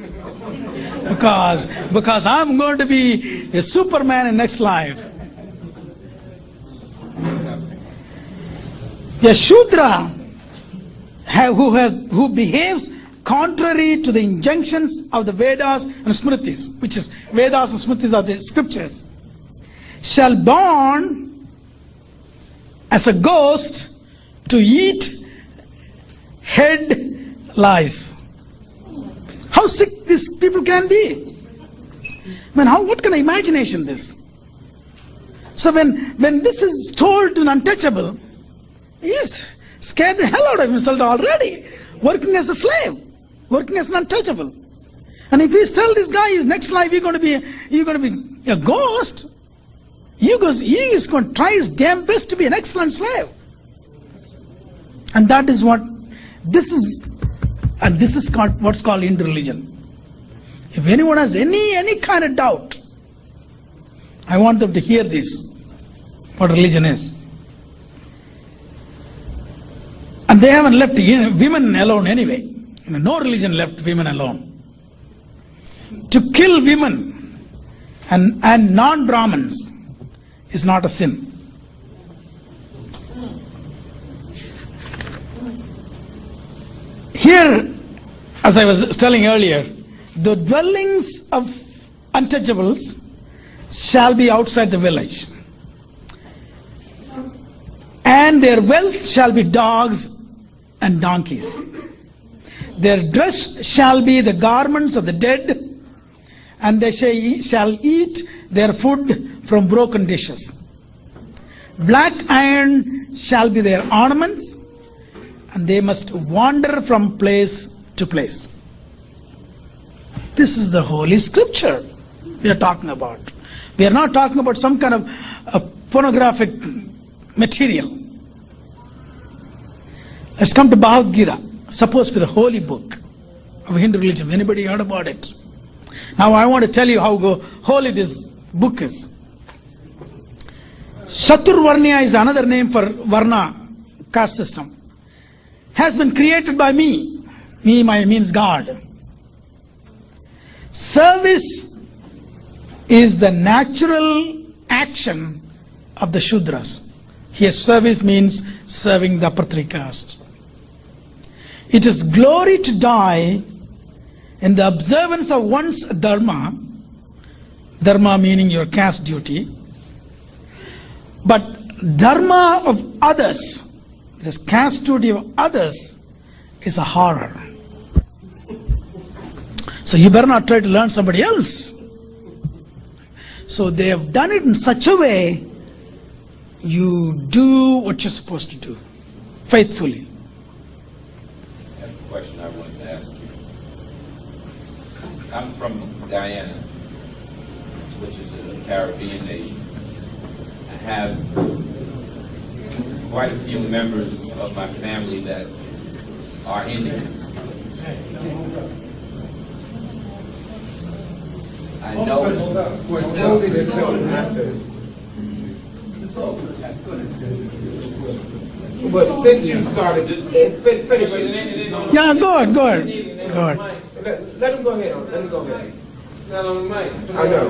Because I'm going to be a Superman in next life. A Shudra who behaves contrary to the injunctions of the Vedas and Smritis, which is Vedas and Smritis are the scriptures, shall born as a ghost to eat head lice. How sick these people can be. I mean, what kind of imagination this? So when this is told to an untouchable, he's scared the hell out of himself already, working as a slave, working as an untouchable. And if he's tell this guy his next life you're going to be a ghost, he is going to try his damn best to be an excellent slave. And that is what this is, and this is what's called Hindu religion. If anyone has any kind of doubt, I want them to hear this, what religion is. And they haven't left women alone anyway. No religion left women alone. To kill women and non-Brahmins is not a sin. Here, as I was telling earlier, the dwellings of untouchables shall be outside the village, and their wealth shall be dogs and donkeys. Their dress shall be the garments of the dead, and they shall eat their food from broken dishes. Black iron shall be their ornaments, and they must wander from place to place. This is the Holy Scripture we are talking about. We are not talking about some kind of pornographic material. Let's come to Bhagavad Gita, supposed to be the holy book of Hindu religion. Anybody heard about it? Now I want to tell you how holy this book is. Chaturvarnya is another name for Varna caste system. Has been created by me. Me means God. Service is the natural action of the Shudras. Here service means serving the upper three castes. It is glory to die in the observance of one's dharma, dharma meaning your caste duty, but dharma of others, this caste duty of others, is a horror. So you better not try to learn somebody else. So they have done it in such a way, you do what you're supposed to do, faithfully. I have a question I wanted to ask you. I'm from Guyana, which is a Caribbean nation. I have quite a few members of my family that are Indians. I know. But since you started, finish it. Yeah, go ahead. Let him go ahead. Not on the mic. I know.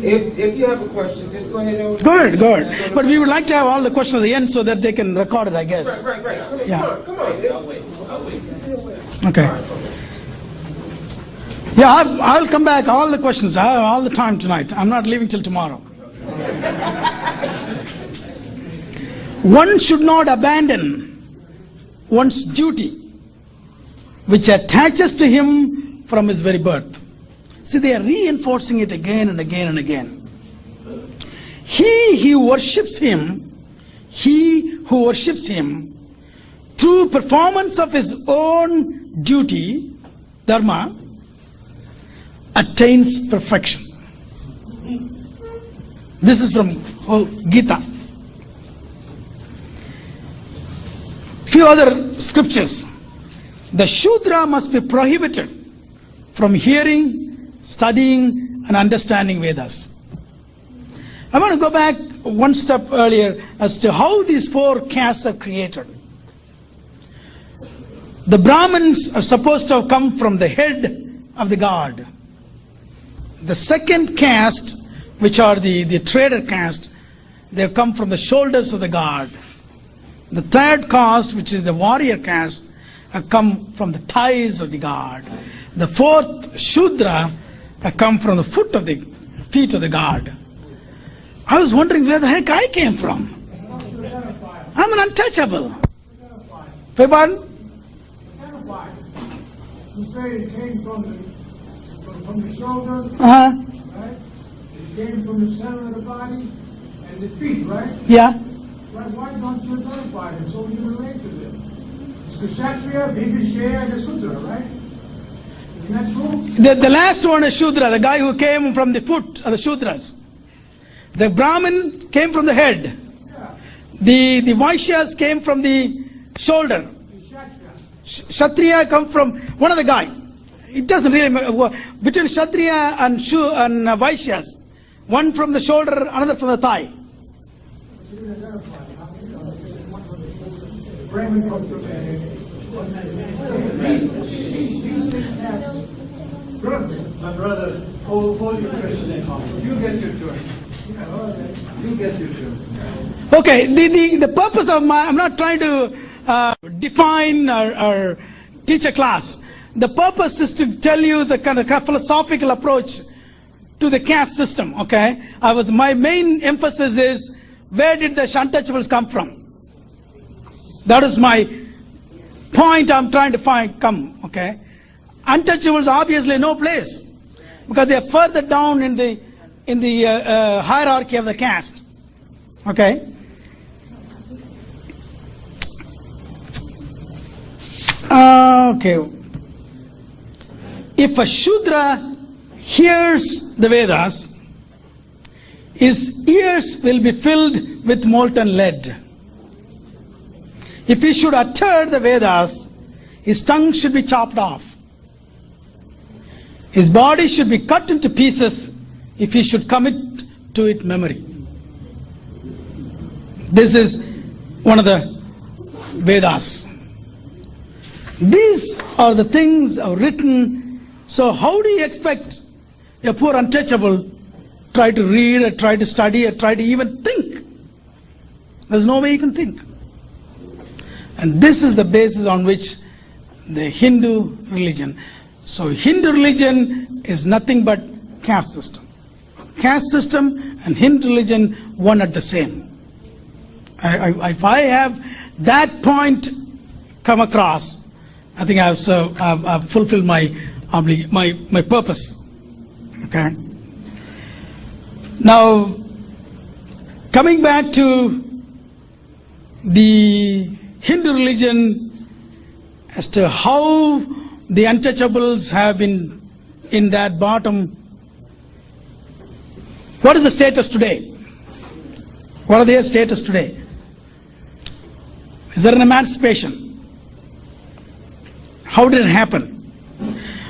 If you have a question, just go ahead and... Go ahead. But we would like to have all the questions at the end so that they can record it, I guess. Right. Yeah. Come on. I'll wait. Okay. Yeah, I'll come back. All the questions. I have all the time tonight. I'm not leaving till tomorrow. One should not abandon one's duty, which attaches to him from his very birth. See, they are reinforcing it again and again and again. He who worships him through performance of his own duty, dharma, attains perfection. This is from Gita. Few other scriptures. The Shudra must be prohibited from hearing, studying, and understanding Vedas. I want to go back one step earlier as to how these four castes are created. The Brahmins are supposed to have come from the head of the god. The second caste, which are the trader caste, they have come from the shoulders of the god. The third caste, which is the warrior caste, have come from the thighs of the god. The fourth Shudra have come from the feet of the god. I was wondering where the heck I came from. I'm an untouchable. Beg pardon? You say it came from the shoulder, Uh-huh. right? It came from the center of the body and the feet, right? Yeah. Why don't you identify them so we can relate to them? It's Kshatriya, Vibhishya, and the Sutra, right? Isn't that true? The last one is Shudra, the guy who came from the foot of the Shudras. The Brahmin came from the head. Yeah. The Vaishyas came from the shoulder. Kshatriya come from one of the guy. It doesn't really matter. Between Kshatriya and Vaishyas, one from the shoulder, another from the thigh. My brother, hold your question. You get your turn. You get your turn. Okay, the purpose of I'm not trying to define or teach a class. The purpose is to tell you the kind of philosophical approach to the caste system. Okay, my main emphasis is where did the untouchables come from? That is my point. I'm trying to come. Okay, untouchables obviously no place because they are further down in the hierarchy of the caste. Okay. Okay. If a Shudra hears the Vedas, his ears will be filled with molten lead. If he should utter the Vedas, his tongue should be chopped off. His body should be cut into pieces if he should commit to it memory. This is one of the Vedas. These are the things are written. So how do you expect a poor untouchable try to read or try to study or try to even think? There's no way you can think. And this is the basis on which the Hindu religion. So Hindu religion is nothing but caste system. Caste system and Hindu religion one at the same. If I have that point come across, I think I've fulfilled my purpose. Okay. Now, coming back to the Hindu religion as to how the untouchables have been in that bottom. What is the status today? What are their status today? Is there an emancipation? How did it happen?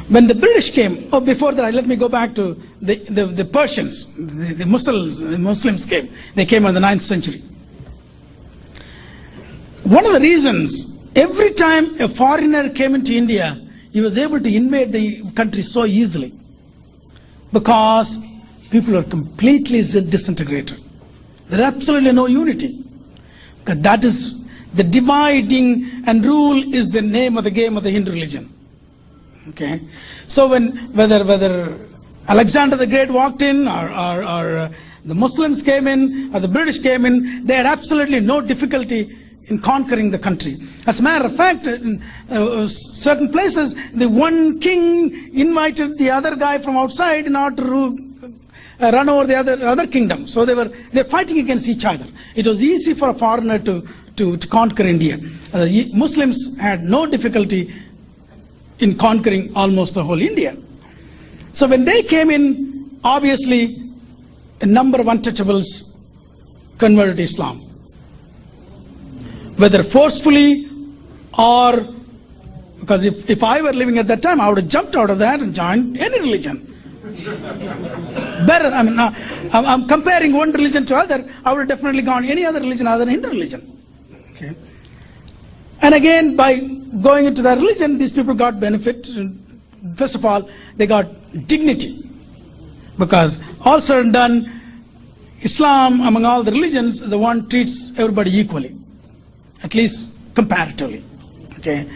When the British came, before that, let me go back to the Persians, the Muslims came. They came in the 9th century. One of the reasons, every time a foreigner came into India, he was able to invade the country so easily. Because people are completely disintegrated. There is absolutely no unity. Because that is the dividing and rule is the name of the game of the Hindu religion. Okay, so whether Alexander the Great walked in or the Muslims came in or the British came in, they had absolutely no difficulty in conquering the country. As a matter of fact, in certain places, the one king invited the other guy from outside in order to run over the other kingdom. So they're fighting against each other. It was easy for a foreigner to conquer India. Muslims had no difficulty in conquering almost the whole India. So when they came in, obviously a number of untouchables converted to Islam. Whether forcefully or because if I were living at that time, I would have jumped out of that and joined any religion. Better, I'm comparing one religion to other. I would have definitely gone any other religion other than Hindu religion. Okay. And again, by going into that religion, these people got benefit. First of all, they got dignity. Because all said and done, Islam, among all the religions, the one treats everybody equally. At least comparatively. Okay.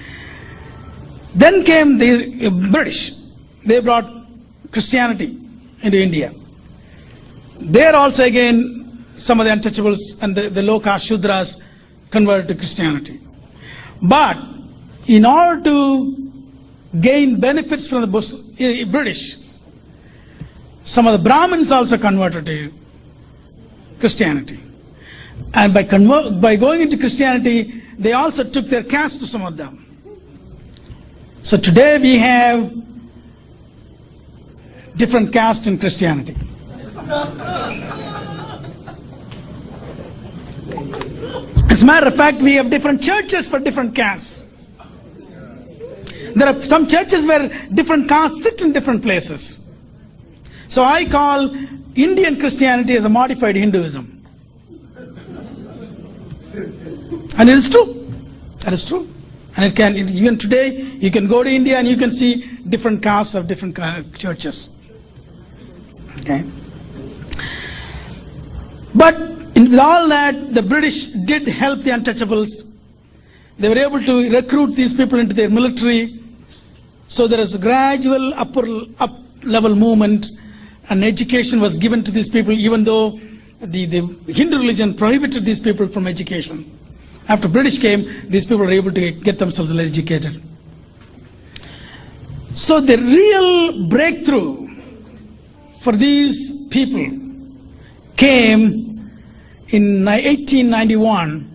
Then came the British. They brought Christianity into India. There also again, some of the untouchables and the low caste Shudras converted to Christianity. But in order to gain benefits from the British, some of the Brahmins also converted to Christianity. And by going into Christianity, they also took their caste to some of them. So today we have different caste in Christianity. As a matter of fact, we have different churches for different castes. There are some churches where different castes sit in different places. So I call Indian Christianity as a modified Hinduism. And it is true. That is true. And it can, even today, you can go to India and you can see different castes of different churches. Okay. But with all that, the British did help the untouchables. They were able to recruit these people into their military. So there is a gradual up-level movement, and education was given to these people, even though the Hindu religion prohibited these people from education. After British came, these people were able to get themselves educated. So the real breakthrough for these people came in 1891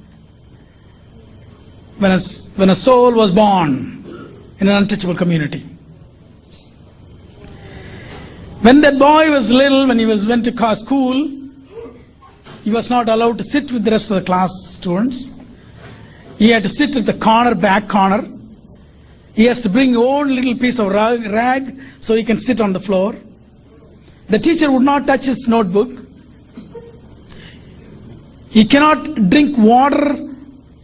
when a soul was born in an untouchable community. When that boy was little, when he went to school, he was not allowed to sit with the rest of the class students. He had to sit at the back corner. He has to bring his own little piece of rag so he can sit on the floor. The teacher would not touch his notebook. He cannot drink water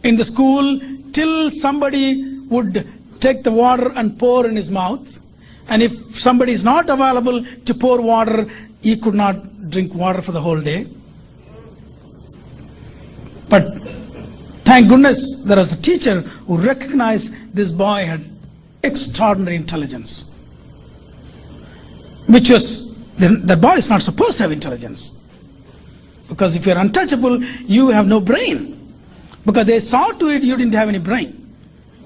in the school till somebody would take the water and pour in his mouth. And if somebody is not available to pour water, he could not drink water for the whole day. But thank goodness there was a teacher who recognized this boy had extraordinary intelligence. Which was, the boy is not supposed to have intelligence. Because if you're untouchable, you have no brain. Because they saw to it you didn't have any brain.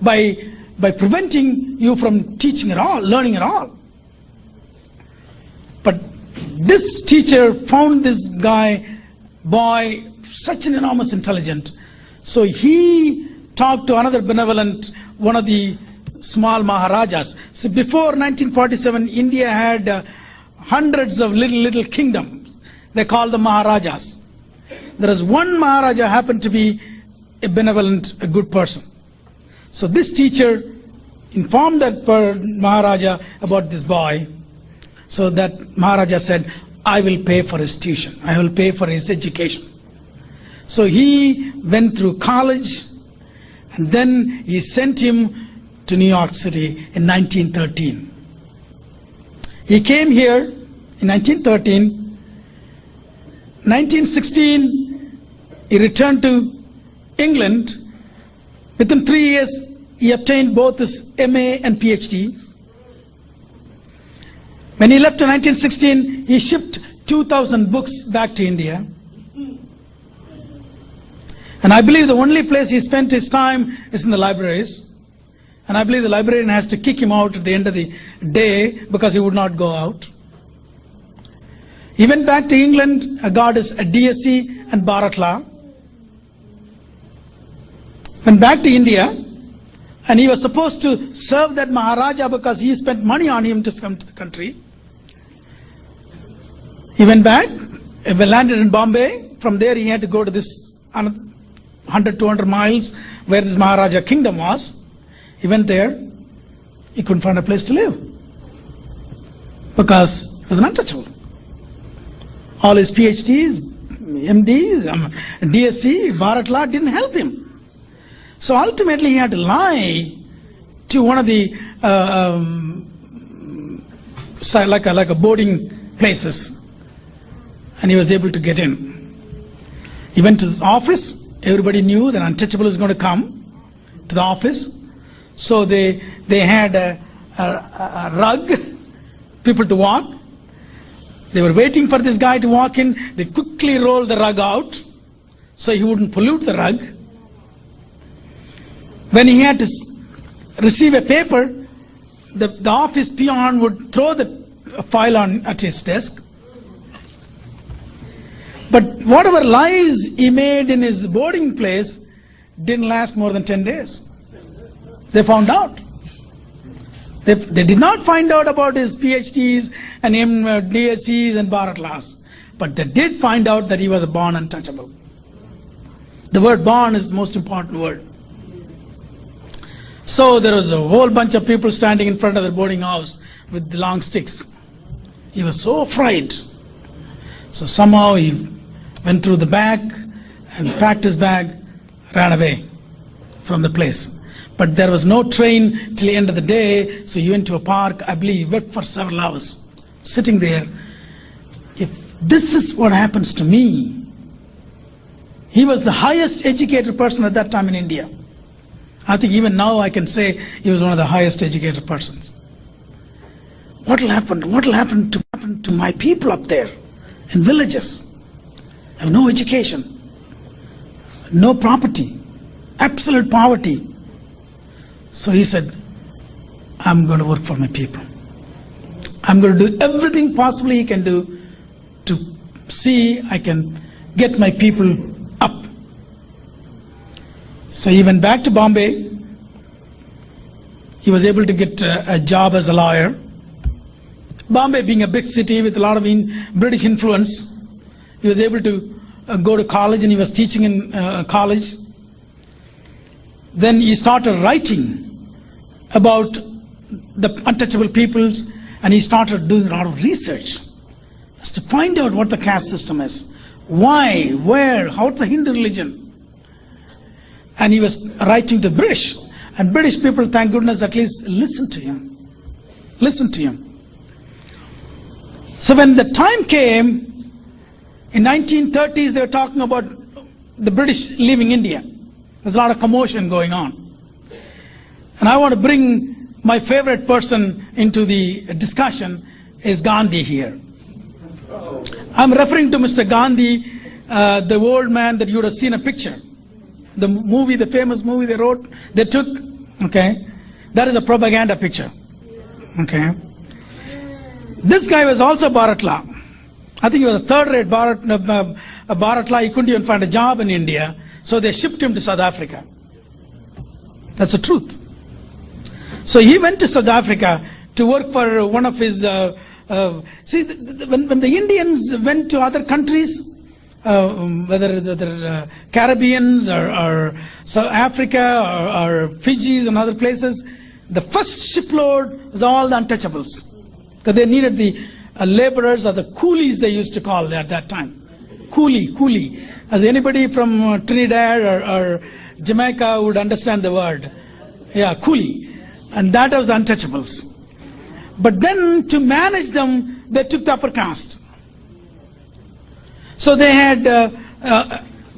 By preventing you from teaching at all, learning at all. But this teacher found this boy, such an enormous intelligence. So he talked to another benevolent, one of the small Maharajas. So before 1947, India had hundreds of little kingdoms. They called them Maharajas. There is one Maharaja happened to be a benevolent, a good person. So this teacher informed that Maharaja about this boy. So that Maharaja said, I will pay for his tuition. I will pay for his education. So he went through college, and then he sent him to New York City in 1913. He came here in 1913. 1916, he returned to England. Within 3 years, he obtained both his MA and PhD. When he left in 1916, he shipped 2,000 books back to India. And I believe the only place he spent his time is in the libraries. And I believe the librarian has to kick him out at the end of the day because he would not go out. He went back to England, got his DSc and Bharat Law. Went back to India, and he was supposed to serve that Maharaja because he spent money on him to come to the country. He went back, he landed in Bombay. From there he had to go to this 100-200 miles where this Maharaja kingdom was. He went there, he couldn't find a place to live because he was an untouchable. All his PhDs, MDs, DSc, Bharat Law didn't help him. So ultimately he had to lie to one of the like a boarding places, and he was able to get in. He went to his office. Everybody knew that untouchable is going to come to the office. So they had a rug, people to walk. They were waiting for this guy to walk in. They quickly rolled the rug out so he wouldn't pollute the rug. When he had to receive a paper, the office peon would throw the file at his desk. But whatever lies he made in his boarding place didn't last more than 10 days. They found out. They did not find out about his PhDs and DSCs and Bharat Laws. But they did find out that he was a born untouchable. The word born is the most important word. So there was a whole bunch of people standing in front of the boarding house with the long sticks. He was so afraid. So somehow he went through the back and packed his bag, ran away from the place. But there was no train till the end of the day, so he went to a park. I believe he worked for several hours, sitting there. If this is what happens to me, he was the highest educated person at that time in India. I think even now I can say he was one of the highest educated persons. What will happen? What will happen to my people up there in villages? Have no education, no property, absolute poverty. So he said, I'm going to work for my people. I'm going to do everything possibly he can do to see I can get my people up. So he went back to Bombay. He was able to get a job as a lawyer. Bombay being a big city with a lot of British influence, he was able to go to college, and he was teaching in college. Then he started writing about the untouchable peoples, and he started doing a lot of research as to find out what the caste system is. Why, where, how's the Hindu religion? And he was writing to the British. And British people, thank goodness, at least listened to him. Listened to him. So when the time came, in 1930s, they were talking about the British leaving India. There's a lot of commotion going on. And I want to bring my favorite person into the discussion is Gandhi here. I'm referring to Mr. Gandhi, the old man that you would have seen a picture. The movie, the famous movie they took, okay? That is a propaganda picture, okay? This guy was also Bharatla. I think he was a third-rate Bharatla. He couldn't even find a job in India, so they shipped him to South Africa. That's the truth. So he went to South Africa to work for one of his... see, when the Indians went to other countries, whether they're Caribbeans or South Africa or Fijis and other places, the first shipload was all the untouchables. Because they needed the laborers or the coolies, they used to call them at that time. Coolie. As anybody from Trinidad or Jamaica would understand the word. Yeah, coolie. And that was the untouchables. But then to manage them, they took the upper caste. So they had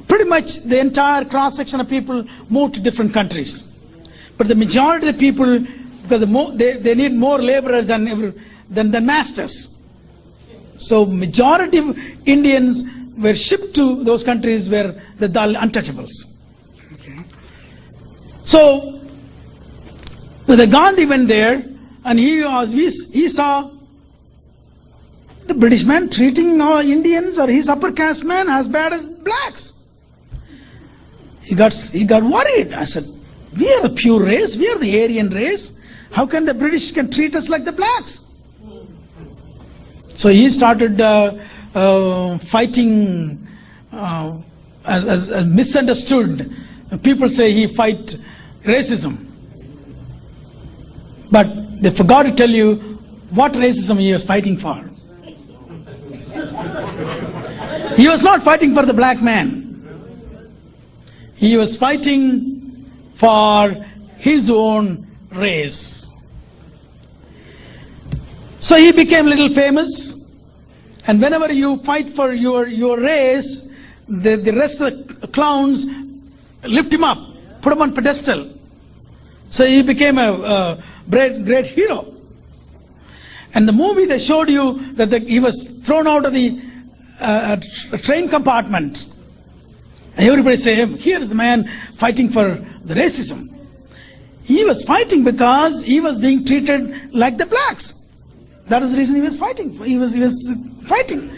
pretty much the entire cross-section of people moved to different countries. But the majority of the people, because they need more laborers than masters. So majority of Indians were shipped to those countries where the untouchables. Okay. So the Gandhi went there, and he saw the British man treating Indians or his upper caste men as bad as blacks. He got worried. I said, we are the pure race, we are the Aryan race. How can the British can treat us like the blacks? So he started fighting as misunderstood. People say he fight racism. But they forgot to tell you what racism he was fighting for. He was not fighting for the black man. He was fighting for his own race. So he became a little famous, and whenever you fight for your race, the rest of the clowns lift him up, put him on pedestal. So he became a great hero. And the movie they showed you that he was thrown out of the train compartment. And everybody say, here is the man fighting for the racism. He was fighting because he was being treated like the blacks. That was the reason he was fighting. He was fighting.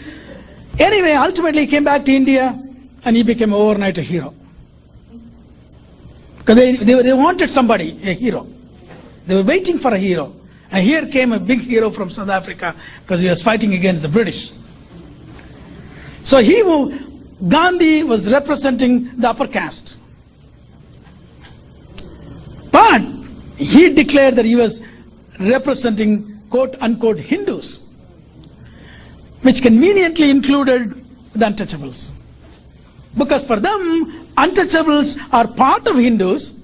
Anyway, ultimately he came back to India and he became overnight a hero. Because they wanted somebody, a hero. They were waiting for a hero. And here came a big hero from South Africa because he was fighting against the British. So Gandhi was representing the upper caste. But he declared that he was representing quote unquote Hindus, which conveniently included the untouchables. Because for them, untouchables are part of Hindus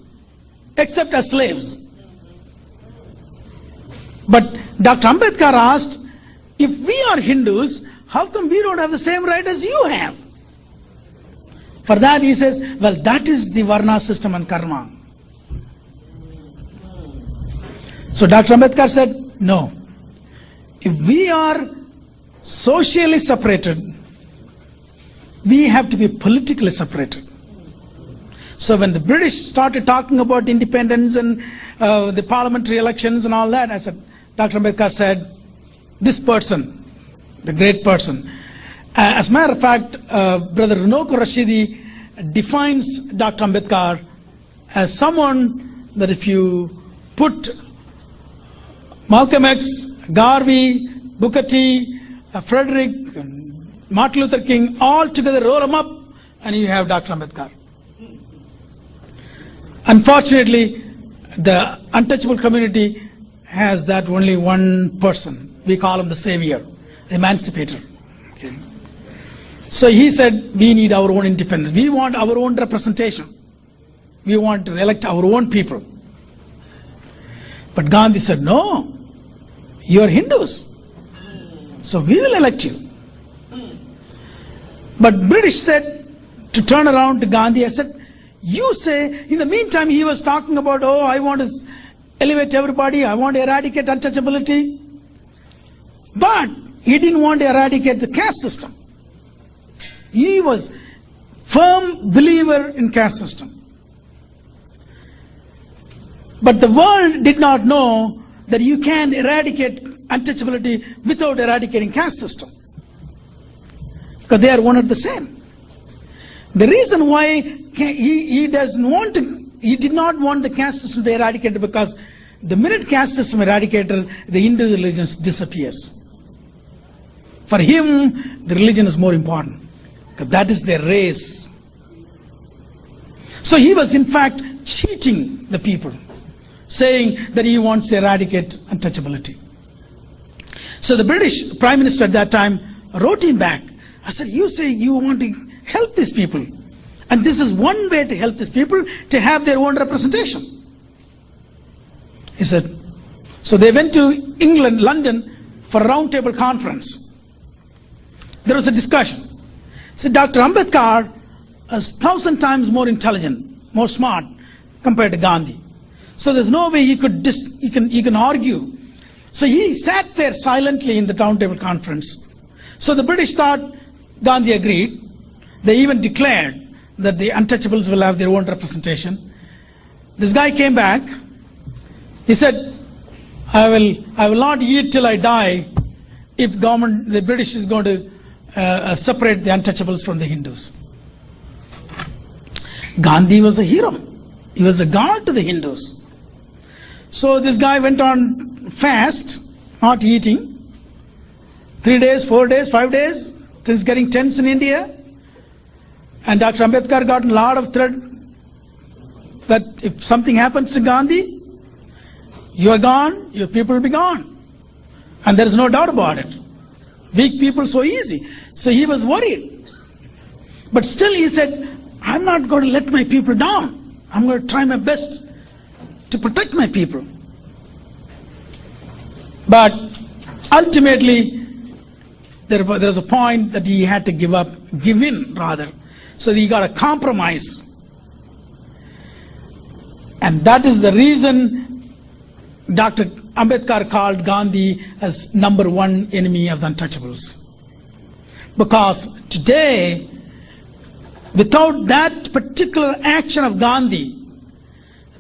except as slaves. But Dr. Ambedkar asked, if we are Hindus, how come we don't have the same right as you have? For that he says, well, that is the Varna system and karma. So Dr. Ambedkar said, no. If we are socially separated, we have to be politically separated. So when the British started talking about independence and the parliamentary elections and all that, I said, Dr. Ambedkar said, this person, the great person. As a matter of fact, Brother Runoko Rashidi defines Dr. Ambedkar as someone that if you put Malcolm X, Garvey, Booker T, Frederick, Martin Luther King, all together, roll them up, and you have Dr. Ambedkar. Unfortunately, the untouchable community has that only one person. We call him the savior, the emancipator. Okay. So he said, we need our own independence. We want our own representation. We want to elect our own people. But Gandhi said, no, you are Hindus. So we will elect you. But British said, to turn around to Gandhi, I said, you say, in the meantime he was talking about, oh, I want to elevate everybody, I want to eradicate untouchability. But he didn't want to eradicate the caste system. He was firm believer in caste system. But the world did not know that you can eradicate untouchability without eradicating caste system. Because they are one and the same. The reason why he did not want the caste system to eradicate it, because the minute caste system eradicated, the Hindu religion disappears. For him, the religion is more important, because that is their race. So he was in fact cheating the people, saying that he wants to eradicate untouchability. So the British Prime Minister at that time wrote him back. I said, you say you want to help these people, and this is one way to help these people, to have their own representation. He said, so they went to England, London, for a roundtable conference. There was a discussion. So Dr. Ambedkar is 1,000 times more intelligent, more smart compared to Gandhi. So there's no way he can argue. So he sat there silently in the roundtable conference. So the British thought Gandhi agreed. They even declared that the untouchables will have their own representation. This guy came back. He said, I will not eat till I die if the British is going to separate the untouchables from the Hindus. Gandhi was a hero. He was a god to the Hindus. So this guy went on fast, not eating. 3 days, 4 days, 5 days. This is getting tense in India. And Dr. Ambedkar got a lot of threat that if something happens to Gandhi, you are gone, your people will be gone. And there is no doubt about it. Weak people so easy. So he was worried. But still he said, I'm not going to let my people down. I'm going to try my best to protect my people. But ultimately, there was a point that he had to give in rather. So he got a compromise. And that is the reason Dr. Ambedkar called Gandhi as number one enemy of the untouchables. Because today, without that particular action of Gandhi,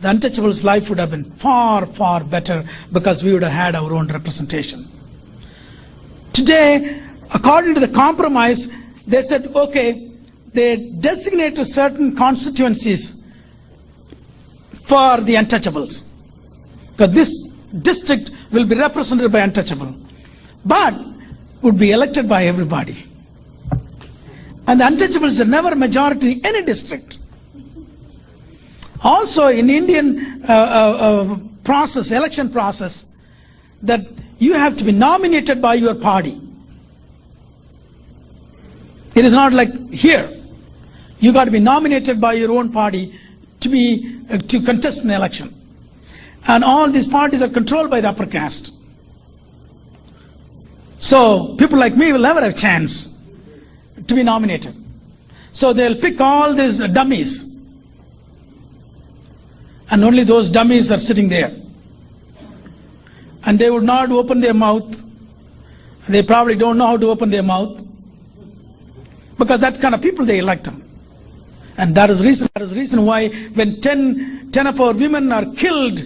the untouchables' life would have been far, far better, because we would have had our own representation. Today, according to the compromise, they said, okay, they designated certain constituencies for the untouchables, because this district will be represented by untouchable, but would be elected by everybody. And the untouchables are never a majority in any district. Also in Indian process, election process, that you have to be nominated by your party. It is not like here. You got to be nominated by your own party to contest an election. And all these parties are controlled by the upper caste. So people like me will never have a chance to be nominated. So they'll pick all these dummies. And only those dummies are sitting there. And they would not open their mouth. They probably don't know how to open their mouth. Because that kind of people, they elect them. And that is reason why when 10 of our women are killed,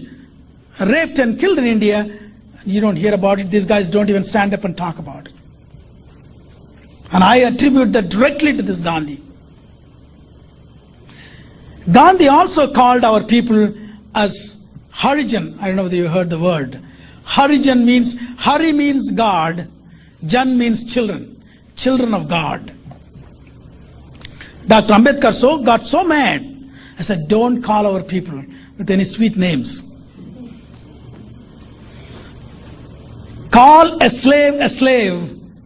raped and killed in India, you don't hear about it. These guys don't even stand up and talk about it. And I attribute that directly to this Gandhi. Gandhi also called our people as Harijan. I don't know whether you heard the word. Harijan means, Hari means God, Jan means children, children of God. Dr. Ambedkar got so mad. I said, don't call our people with any sweet names. Call a slave,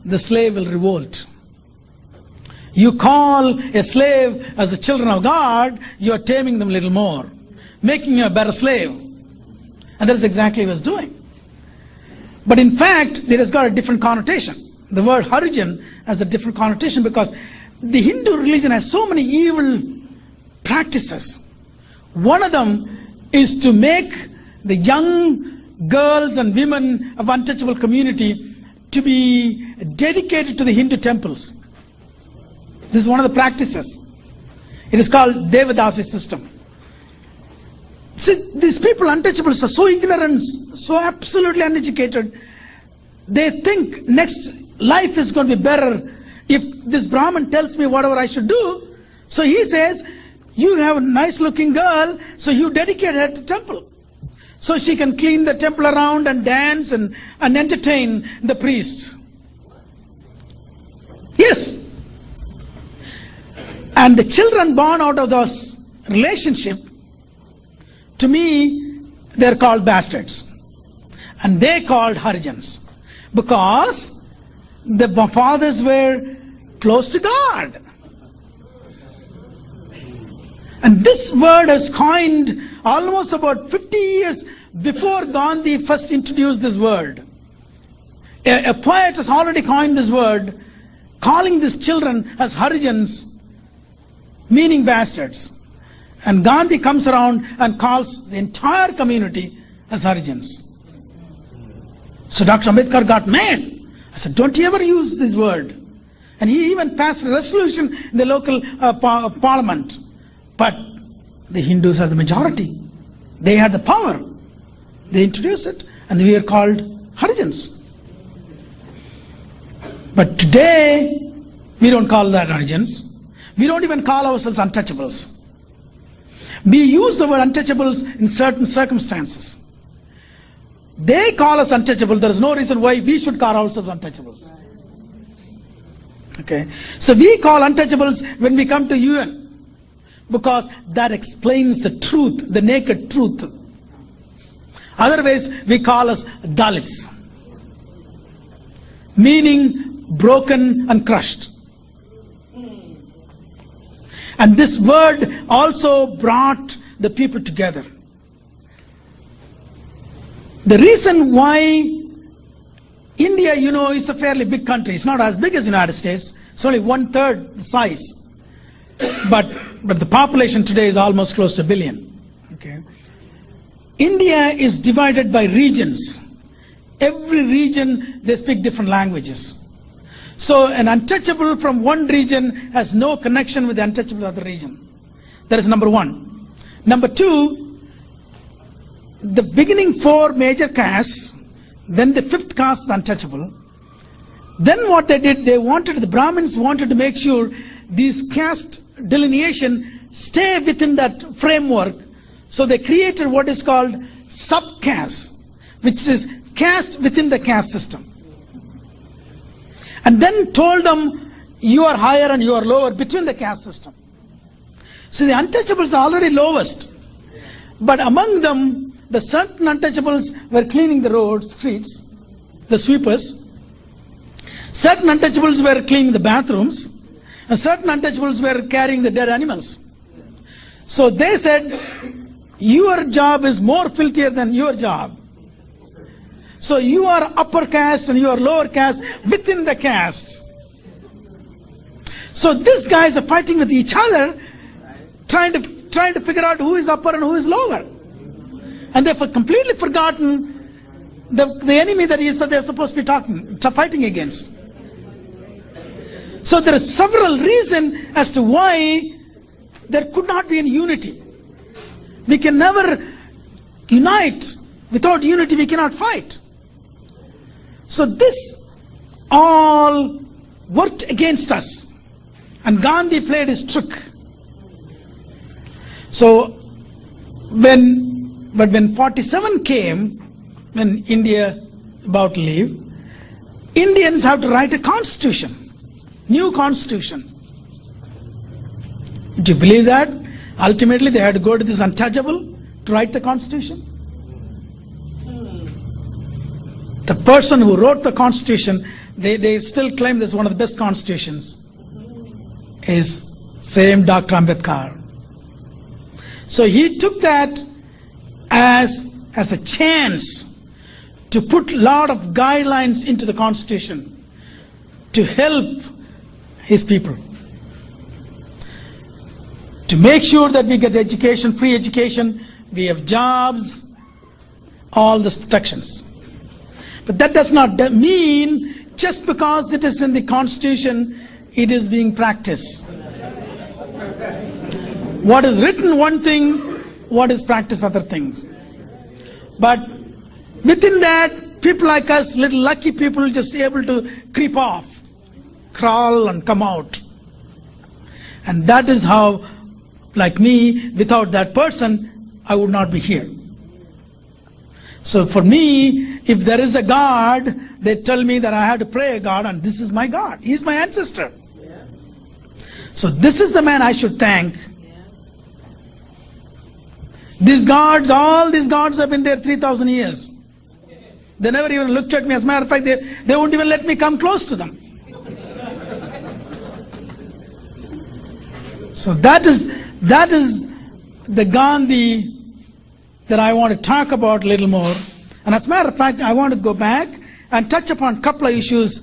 the slave will revolt. You call a slave as the children of God, you are taming them a little more, making you a better slave. And that is exactly what he was doing. But in fact, it has got a different connotation. The word Harijan has a different connotation because the Hindu religion has so many evil practices. One of them is to make the young girls and women of untouchable community to be dedicated to the Hindu temples. This is one of the practices. It is called Devadasi system. See, these people, untouchables, are so ignorant, so absolutely uneducated. They think next life is going to be better if this Brahmin tells me whatever I should do. So he says, you have a nice looking girl, so you dedicate her to temple. So she can clean the temple around and dance and entertain the priests. Yes. And the children born out of those relationship, to me, they're called bastards. And they called Harijans. Because the fathers were close to God. And this word is coined almost about 50 years before Gandhi first introduced this word. A poet has already coined this word, calling these children as Harijans, meaning bastards. And Gandhi comes around and calls the entire community as Harijans. So Dr. Ambedkar got mad. I said, don't you ever use this word. And he even passed a resolution in the local parliament. But the Hindus are the majority. They had the power. They introduced it, and we are called Harijans. But today, we don't call that Harijans. We don't even call ourselves untouchables. We use the word untouchables in certain circumstances. They call us untouchable. There is no reason why we should call ourselves untouchables. Okay. So we call untouchables when we come to UN. Because that explains the truth, the naked truth. Otherwise, we call us Dalits. Meaning broken and crushed. And this word also brought the people together. The reason why India, is a fairly big country. It's not as big as the United States. It's only 1/3 the size. But the population today is almost close to 1 billion. Okay. India is divided by regions. Every region, they speak different languages. So an untouchable from one region has no connection with the untouchable of the region. That is number one. Number two, the beginning 4 major castes, then the 5th caste, the untouchable. Then what they did, the Brahmins wanted to make sure these caste delineation stay within that framework. So they created what is called subcaste, which is caste within the caste system. And then told them, you are higher and you are lower between the caste system. So the untouchables are already lowest. But among them, the certain untouchables were cleaning the roads, streets, the sweepers. Certain untouchables were cleaning the bathrooms. And certain untouchables were carrying the dead animals. So they said, your job is more filthier than your job. So you are upper caste and you are lower caste within the caste. So these guys are fighting with each other, trying to figure out who is upper and who is lower. And they've completely forgotten the enemy that they're supposed to be fighting against. So there are several reasons as to why there could not be any unity. We can never unite. Without unity we cannot fight. So this all worked against us. And Gandhi played his trick. So when 47 came, when India about to leave, Indians have to write a constitution, new constitution. Do you believe that? Ultimately they had to go to this untouchable to write the constitution. The person who wrote the constitution, they still claim this is one of the best constitutions, is same Dr. Ambedkar. So he took that as a chance to put a lot of guidelines into the constitution to help his people, to make sure that we get education, free education, we have jobs, all these protections. But that does not mean just because it is in the constitution, it is being practiced. What is written one thing, what is practiced other things. But within that, people like us, little lucky people, just able to creep off, crawl and come out. And that is how, like me, without that person, I would not be here. So for me, if there is a God, they tell me that I have to pray a God, and this is my God. He is my ancestor. So this is the man I should thank. These gods, all these gods have been there 3,000 years. They never even looked at me. As a matter of fact, they won't even let me come close to them. So that is the Gandhi that I want to talk about a little more. And as a matter of fact, I want to go back and touch upon a couple of issues.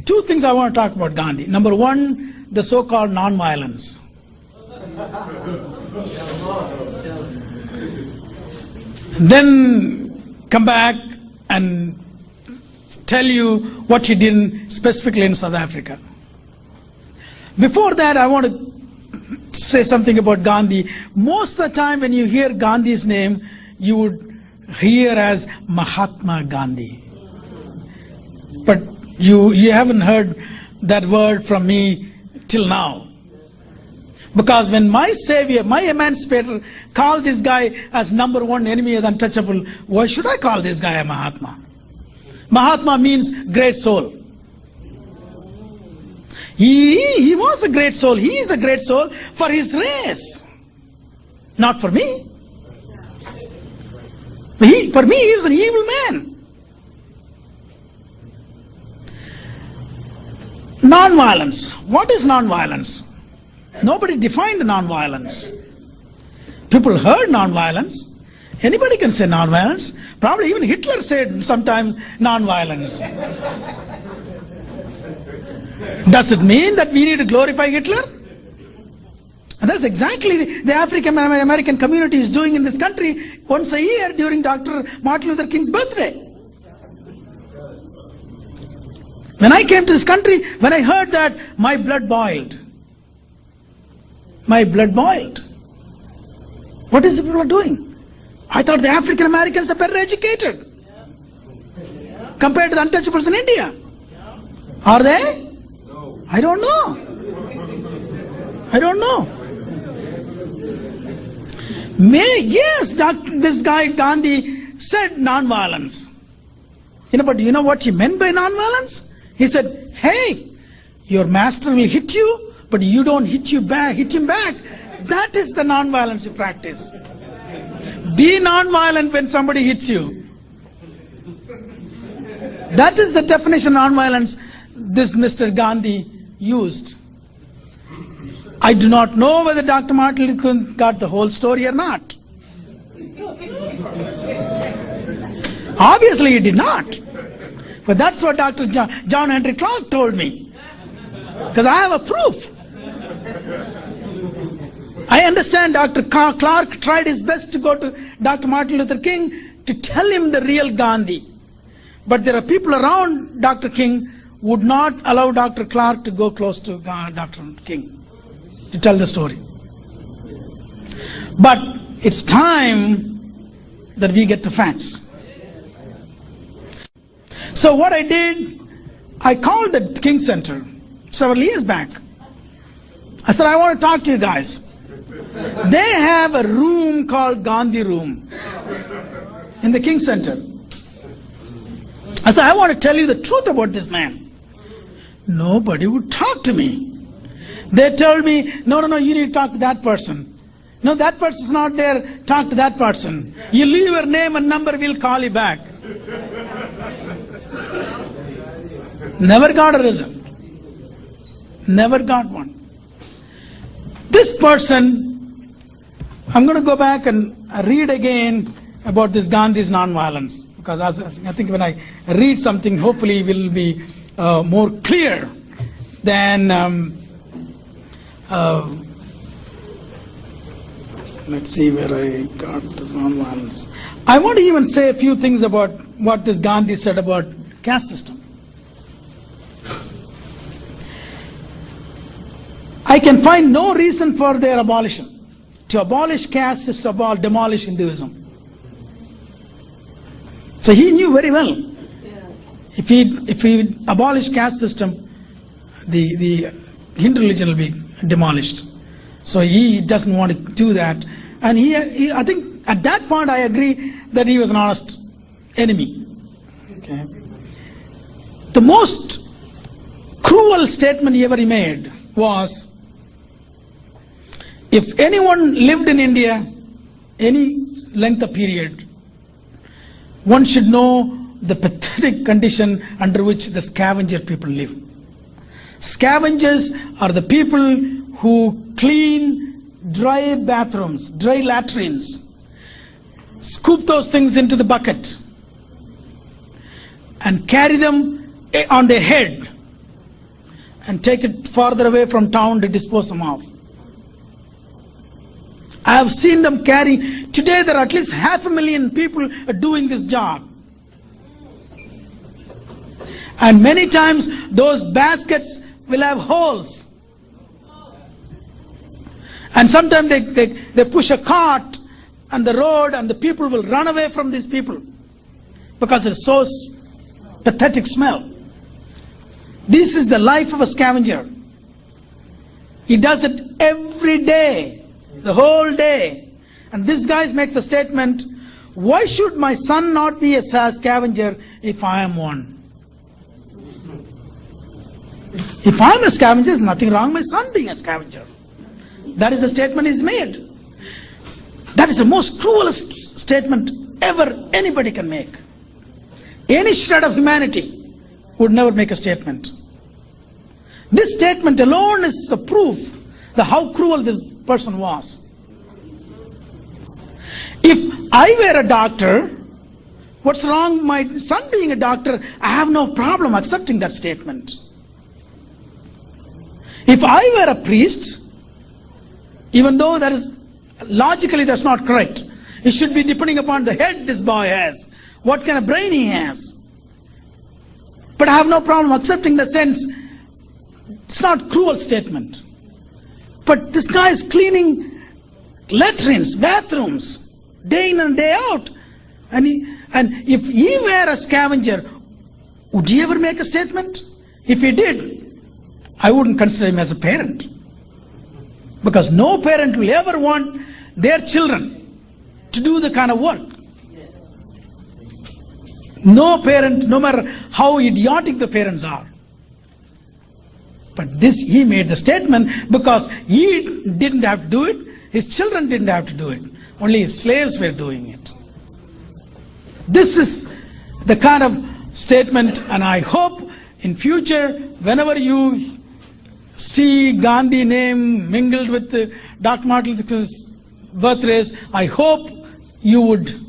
Two things I want to talk about Gandhi. Number one, the so-called non-violence. Then come back and tell you what he did specifically in South Africa. Before that, I want to say something about Gandhi. Most of the time when you hear Gandhi's name, you would hear as Mahatma Gandhi. But you haven't heard that word from me till now. Because when my savior, my emancipator, called this guy as number one enemy of the untouchable, why should I call this guy a Mahatma? Mahatma means great soul. He was a great soul. He is a great soul for his race. Not for me. For me, he was an evil man. Non-violence. What is non-violence? Nobody defined non-violence. People heard non-violence. Anybody can say non-violence. Probably even Hitler said sometimes non-violence. Does it mean that we need to glorify Hitler? And that's exactly the African American community is doing in this country once a year during Dr. Martin Luther King's birthday. When I came to this country, when I heard that, my blood boiled. My blood boiled. What is the people doing? I thought the African Americans are better educated compared to the untouchables in India. Are they? I don't know. I don't know. Yes, this guy Gandhi said non-violence. But you know what he meant by non-violence? He said, hey, Your master will hit you, but you don't hit him back. That is the non-violence you practice. Be non-violent when somebody hits you. That is the definition of non-violence this Mr. Gandhi used. I do not know whether Dr. Martin Luther King got the whole story or not. Obviously he did not. But that's what Dr. John Henry Clark told me. Because I have a proof. I understand Dr. Clark tried his best to go to Dr. Martin Luther King to tell him the real Gandhi. But there are people around Dr. King who would not allow Dr. Clark to go close to Dr. King to tell the story. But it's time that we get the facts. So what I did, I called the King Center several years back. I said, I want to talk to you guys. They have a room called Gandhi Room in the King Center. I said, I want to tell you the truth about this man. Nobody would talk to me. They told me, no, you need to talk to that person. No, that person's not there, talk to that person. You leave your name and number, we'll call you back. Never got a result. Never got one. This person, I'm going to go back and read again about this Gandhi's non-violence. Because I think when I read something, hopefully it will be more clear than... let's see where I got this non-violence. I want to even say a few things about what this Gandhi said about caste system. I can find no reason for their abolition. To abolish caste is to demolish Hinduism. So he knew very well. If he abolish caste system, the Hindu religion will be demolished. So he doesn't want to do that. And he I think at that point I agree that he was an honest enemy. Okay. The most cruel statement he ever made was, if anyone lived in India any length of period, one should know the pathetic condition under which the scavenger people live. Scavengers are the people who clean dry bathrooms, dry latrines, scoop those things into the bucket and carry them on their head and take it farther away from town to dispose them off. I have seen them carry, today there are at least 500,000 people doing this job. And many times those baskets will have holes. And sometimes they push a cart on the road and the people will run away from these people because it's so pathetic smell. This is the life of a scavenger. He does it every day, the whole day. And this guy makes a statement, why should my son not be a scavenger if I am one? If I am a scavenger, there's nothing wrong with my son being a scavenger. That is the statement he's made. That is the most cruelest statement ever anybody can make. Any shred of humanity would never make a statement. This statement alone is a proof of how cruel this person was. If I were a doctor, what's wrong with my son being a doctor? I have no problem accepting that statement. If I were a priest, even though that is logically that's not correct, it should be depending upon the head this boy has, what kind of brain he has. But I have no problem accepting the sense it's not cruel statement. But this guy is cleaning latrines, bathrooms, day in and day out. And if he were a scavenger, would he ever make a statement? If he did, I wouldn't consider him as a parent. Because no parent will ever want their children to do the kind of work. No parent, no matter how idiotic the parents are. But this, he made the statement because he didn't have to do it, his children didn't have to do it, only his slaves were doing it. This is the kind of statement, and I hope in future, whenever you see Gandhi name mingled with Dr. Martin Luther King's birthdays, I hope you would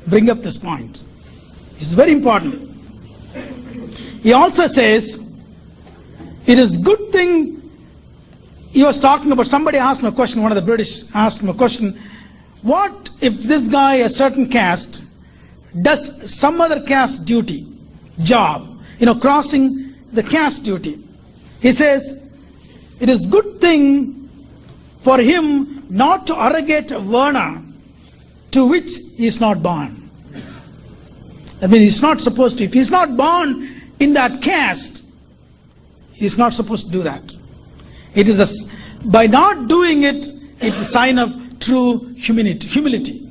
bring up this point. It's very important. He also says, it is good thing, he was talking about, somebody asked him a question, one of the British asked him a question, what if this guy, a certain caste, does some other caste duty, job, crossing the caste duty. He says, it is good thing for him not to arrogate a varna to which he is not born. I mean, he's not supposed to. If he's not born in that caste, he's not supposed to do that. It is by not doing it, it's a sign of true humility.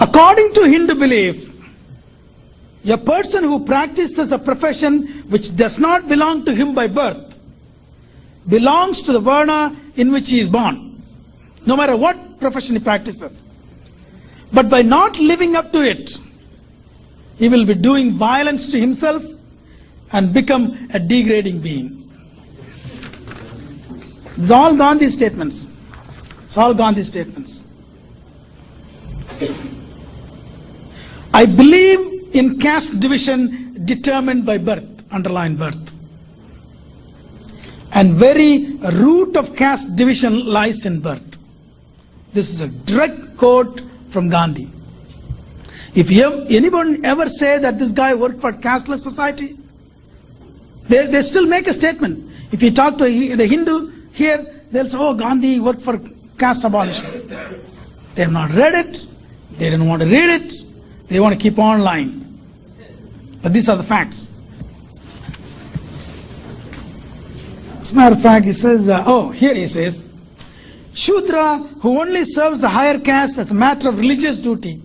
According to Hindu belief, a person who practices a profession which does not belong to him by birth belongs to the varna in which he is born, no matter what profession he practices. But by not living up to it, he will be doing violence to himself and become a degrading being. It's all Gandhi statements. It's all Gandhi statements. I believe in caste division determined by birth, underline birth. And very root of caste division lies in birth. This is a direct quote from Gandhi. If anyone ever say that this guy worked for casteless society, they still make a statement. If you talk to the Hindu here, they'll say, oh, Gandhi worked for caste abolition. They have not read it. They didn't want to read it. They want to keep on lying. But these are the facts. As a matter of fact, he says, here he says, Shudra who only serves the higher caste as a matter of religious duty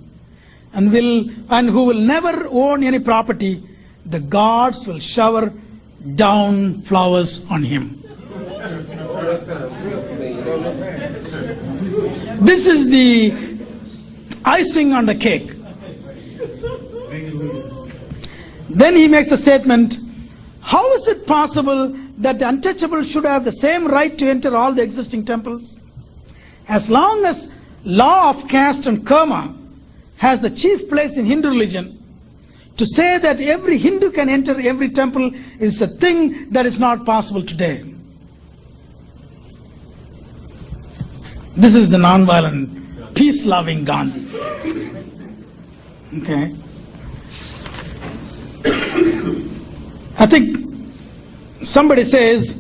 and who will never own any property, the gods will shower down flowers on him. This is the icing on the cake. Then he makes a statement, how is it possible that the untouchable should have the same right to enter all the existing temples? As long as law of caste and karma has the chief place in Hindu religion, to say that every Hindu can enter every temple is a thing that is not possible today. This is the non-violent, peace-loving Gandhi. Okay. I think somebody says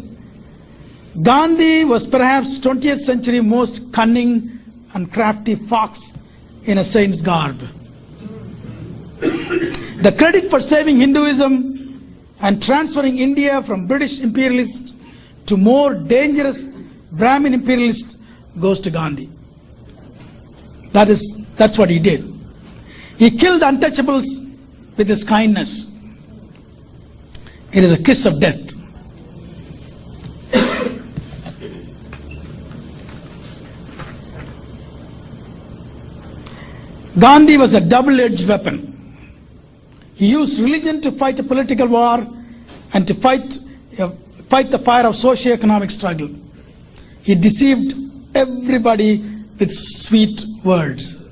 Gandhi was perhaps 20th century most cunning and crafty fox in a saint's garb. The credit for saving Hinduism and transferring India from British imperialists to more dangerous Brahmin imperialists goes to Gandhi. That's what he did. He killed the untouchables with his kindness. It is a kiss of death. Gandhi was a double-edged weapon. He used religion to fight a political war and to fight the fire of socio-economic struggle. He deceived everybody with sweet words.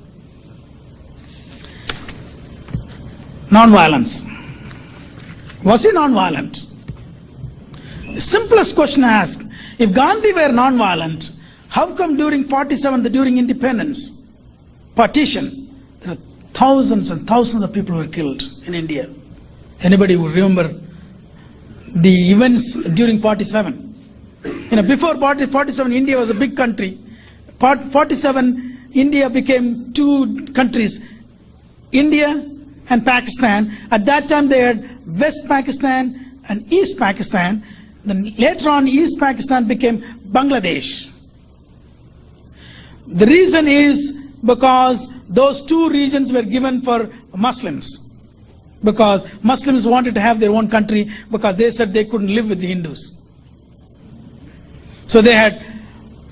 Non-violence. Was he non-violent? The simplest question I ask, if Gandhi were non-violent, how come during 47, during independence, partition, there are thousands and thousands of people were killed in India? Anybody would remember the events during 47? Before 47, India was a big country. 47, India became two countries, India and Pakistan. At that time, they had West Pakistan and East Pakistan. Then later on, East Pakistan became Bangladesh. The reason is because those two regions were given for Muslims. because Muslims wanted to have their own country because they said they couldn't live with the Hindus. So they had,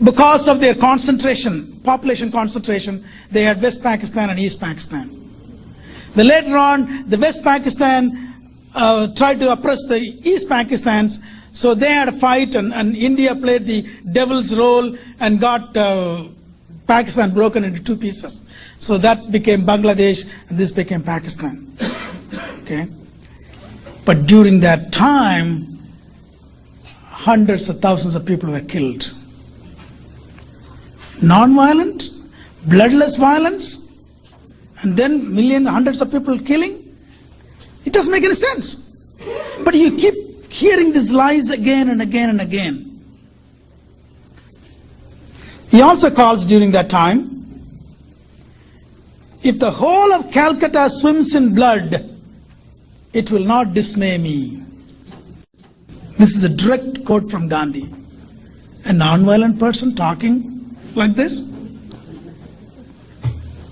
because of their concentration, population concentration, they had West Pakistan and East Pakistan. Then later on, the West Pakistan tried to oppress the East Pakistans, so they had a fight, and India played the devil's role and got Pakistan broken into two pieces. So that became Bangladesh, and this became Pakistan. Okay? But during that time, hundreds of thousands of people were killed. Non-violent, bloodless violence, and then hundreds of people killing. It doesn't make any sense. But you keep hearing these lies again and again and again. He also calls during that time, if the whole of Calcutta swims in blood, it will not dismay me. This is a direct quote from Gandhi. A non-violent person talking like this?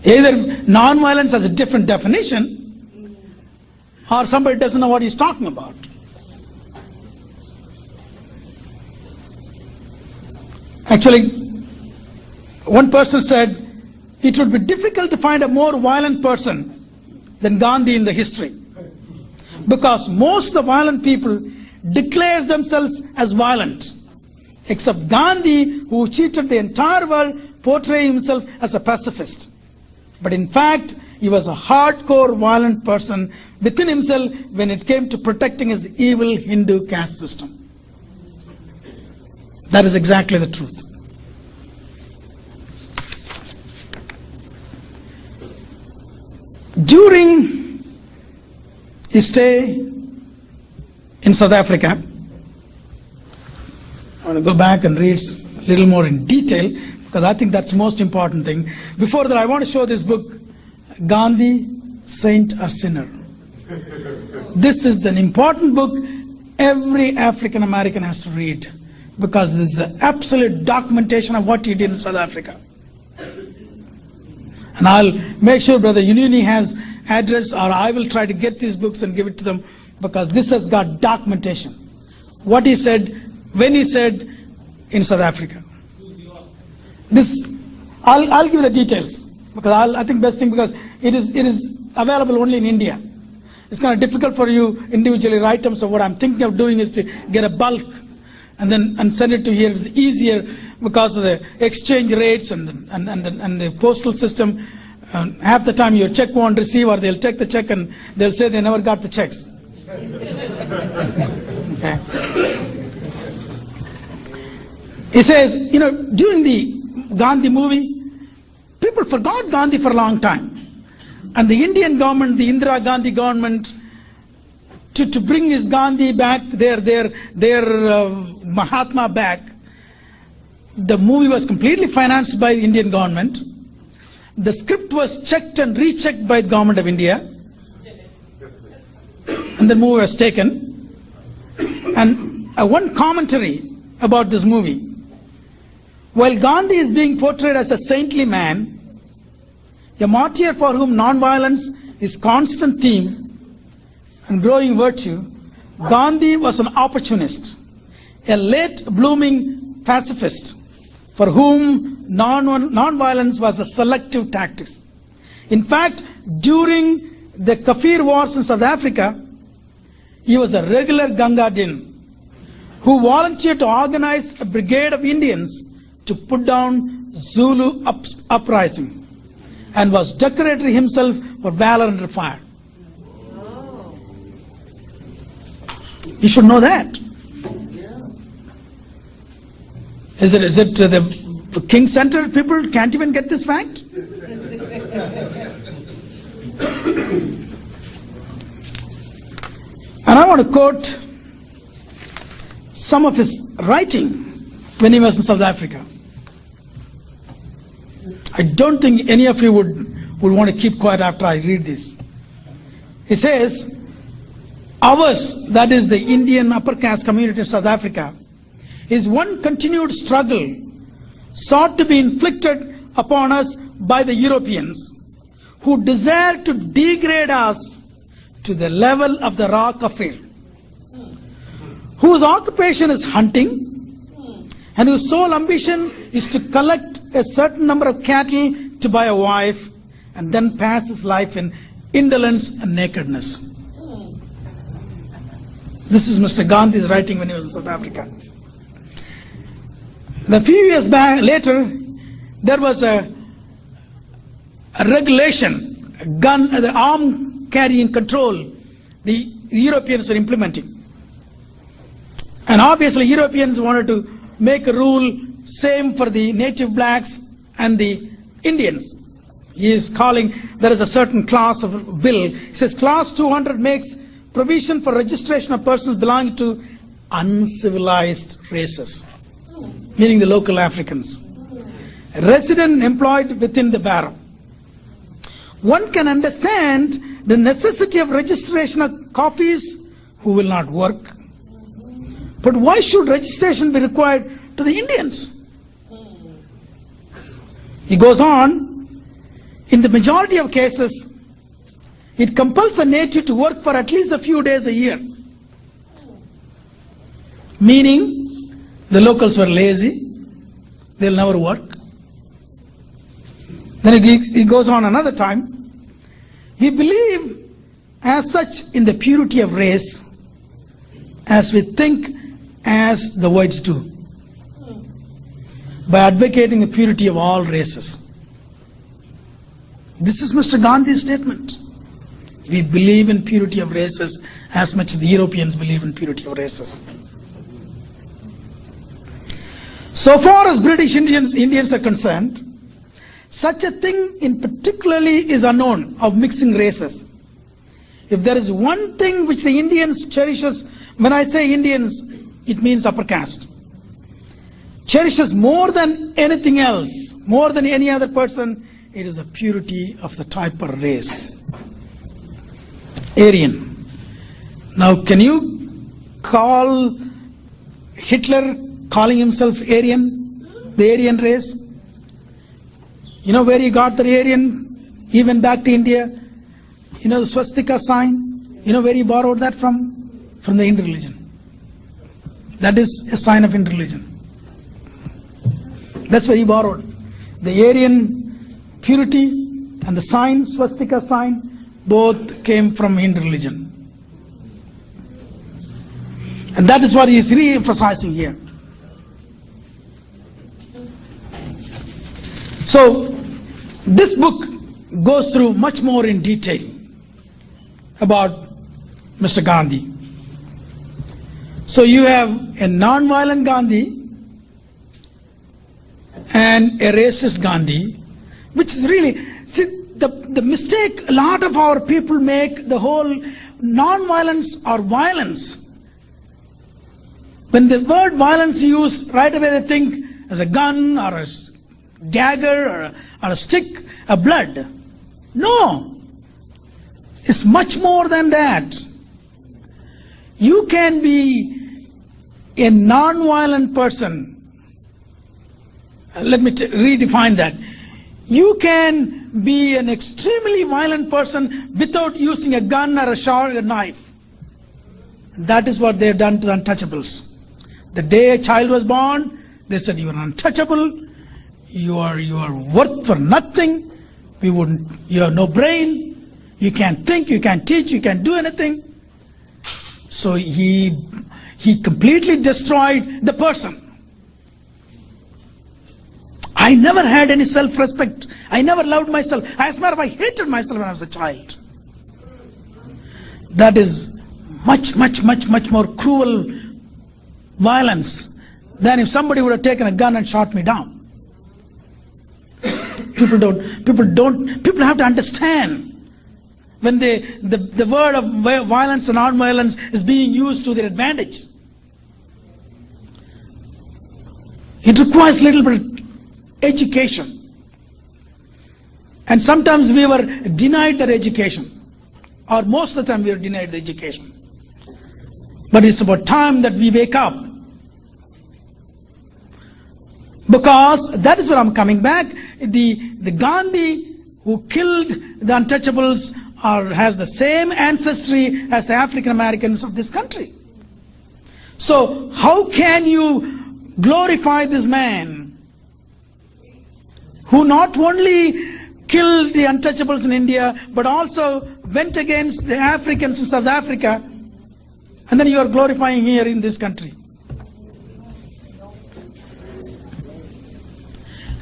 Either non-violence has a different definition, or somebody doesn't know what he's talking about. Actually, one person said, it would be difficult to find a more violent person than Gandhi in the history. Because most of the violent people declare themselves as violent. Except Gandhi, who cheated the entire world, portraying himself as a pacifist. But in fact, he was a hardcore violent person within himself when it came to protecting his evil Hindu caste system. That is exactly the truth. During his stay in South Africa, I want to go back and read a little more in detail, because I think that's the most important thing. Before that, I want to show this book, Gandhi, Saint or Sinner. This is an important book every African American has to read, because this is an absolute documentation of what he did in South Africa. And I'll make sure Brother Ununi has address, or I will try to get these books and give it to them, because this has got documentation. What he said, when he said in South Africa. This, I'll give the details, because I think best thing, because it is available only in India. It's kind of difficult for you individually write them, so what I'm thinking of doing is to get a bulk and send it to here. It's easier because of the exchange rates and the postal system. Half the time your check won't receive, or they'll take the check and they'll say they never got the checks. Okay. He says, during the Gandhi movie, people forgot Gandhi for a long time. And the Indian government, the Indira Gandhi government, to bring his Gandhi back, their Mahatma back, the movie was completely financed by the Indian government. The script was checked and rechecked by the government of India. And the movie was taken. And one commentary about this movie. While Gandhi is being portrayed as a saintly man, a martyr for whom non-violence is constant theme and growing virtue, Gandhi was an opportunist, a late-blooming pacifist for whom non-violence was a selective tactic. In fact, during the Kafir wars in South Africa, he was a regular Gangadin who volunteered to organize a brigade of Indians to put down Zulu uprising, and was decorated himself for valor under fire. You should know that. Is it the King Center people can't even get this fact? And I want to quote some of his writing when he was in South Africa. I don't think any of you would want to keep quiet after I read this. He says, ours, that is the Indian upper caste community of South Africa, is one continued struggle sought to be inflicted upon us by the Europeans, who desire to degrade us to the level of the rock of Phil, whose occupation is hunting, and whose sole ambition is to collect a certain number of cattle to buy a wife, and then pass his life in indolence and nakedness. This is Mr. Gandhi's writing when he was in South Africa. A few years back, later, there was a regulation, the arm carrying control the Europeans were implementing. And obviously Europeans wanted to make a rule same for the native blacks and the Indians. He is calling, there is a certain class of bill. He says class 200 makes provision for registration of persons belonging to uncivilized races, meaning the local Africans, resident employed within the barrow. One can understand the necessity of registration of coffees who will not work. But why should registration be required to the Indians? He goes on, in the majority of cases, it compels a native to work for at least a few days a year. Meaning, the locals were lazy, they'll never work. Then he goes on another time. We believe as such in the purity of race as we think as the whites do, by advocating the purity of all races. This is Mr. Gandhi's statement. We believe in purity of races as much as the Europeans believe in purity of races. So far as British Indians are concerned, such a thing in particularly is unknown of mixing races. If there is one thing which the Indians cherishes, when I say Indians, it means upper caste, cherishes more than anything else, more than any other person, it is the purity of the type or race. Aryan. Now can you call Hitler calling himself Aryan, the Aryan race? You know where he got the Aryan? He went back to India. You know the swastika sign? You know where he borrowed that from? From the Hindu religion. That is a sign of Hindu religion. That's where he borrowed. The Aryan purity and the sign, swastika sign, both came from Hindu religion. And that is what he is re-emphasizing here. So, this book goes through much more in detail about Mr. Gandhi. So you have a non-violent Gandhi and a racist Gandhi, which is really, see, the mistake a lot of our people make, the whole non-violence or violence. When the word violence is used, right away they think as a gun or a dagger or a stick, a blood. No, it's much more than that. You can be a non-violent person. Let me redefine that. You can be an extremely violent person without using a gun or a sword or a knife. That is what they have done to the untouchables. The day a child was born, they said you are untouchable, you are worth for nothing, you have no brain, you can't think, you can't teach, you can't do anything. So he completely destroyed the person. I never had any self-respect. I never loved myself. As a matter of fact, I hated myself when I was a child. That is much more cruel violence than if somebody would have taken a gun and shot me down. People have to understand when the word of violence and non-violence is being used to their advantage. It requires little bit of education. And sometimes we were denied that education. Or most of the time we were denied the education. But it's about time that we wake up. Because that is where I'm coming back. The Gandhi who killed the untouchables has the same ancestry as the African Americans of this country. So how can you glorify this man who not only killed the untouchables in India, but also went against the Africans in South Africa, and then you are glorifying here in this country?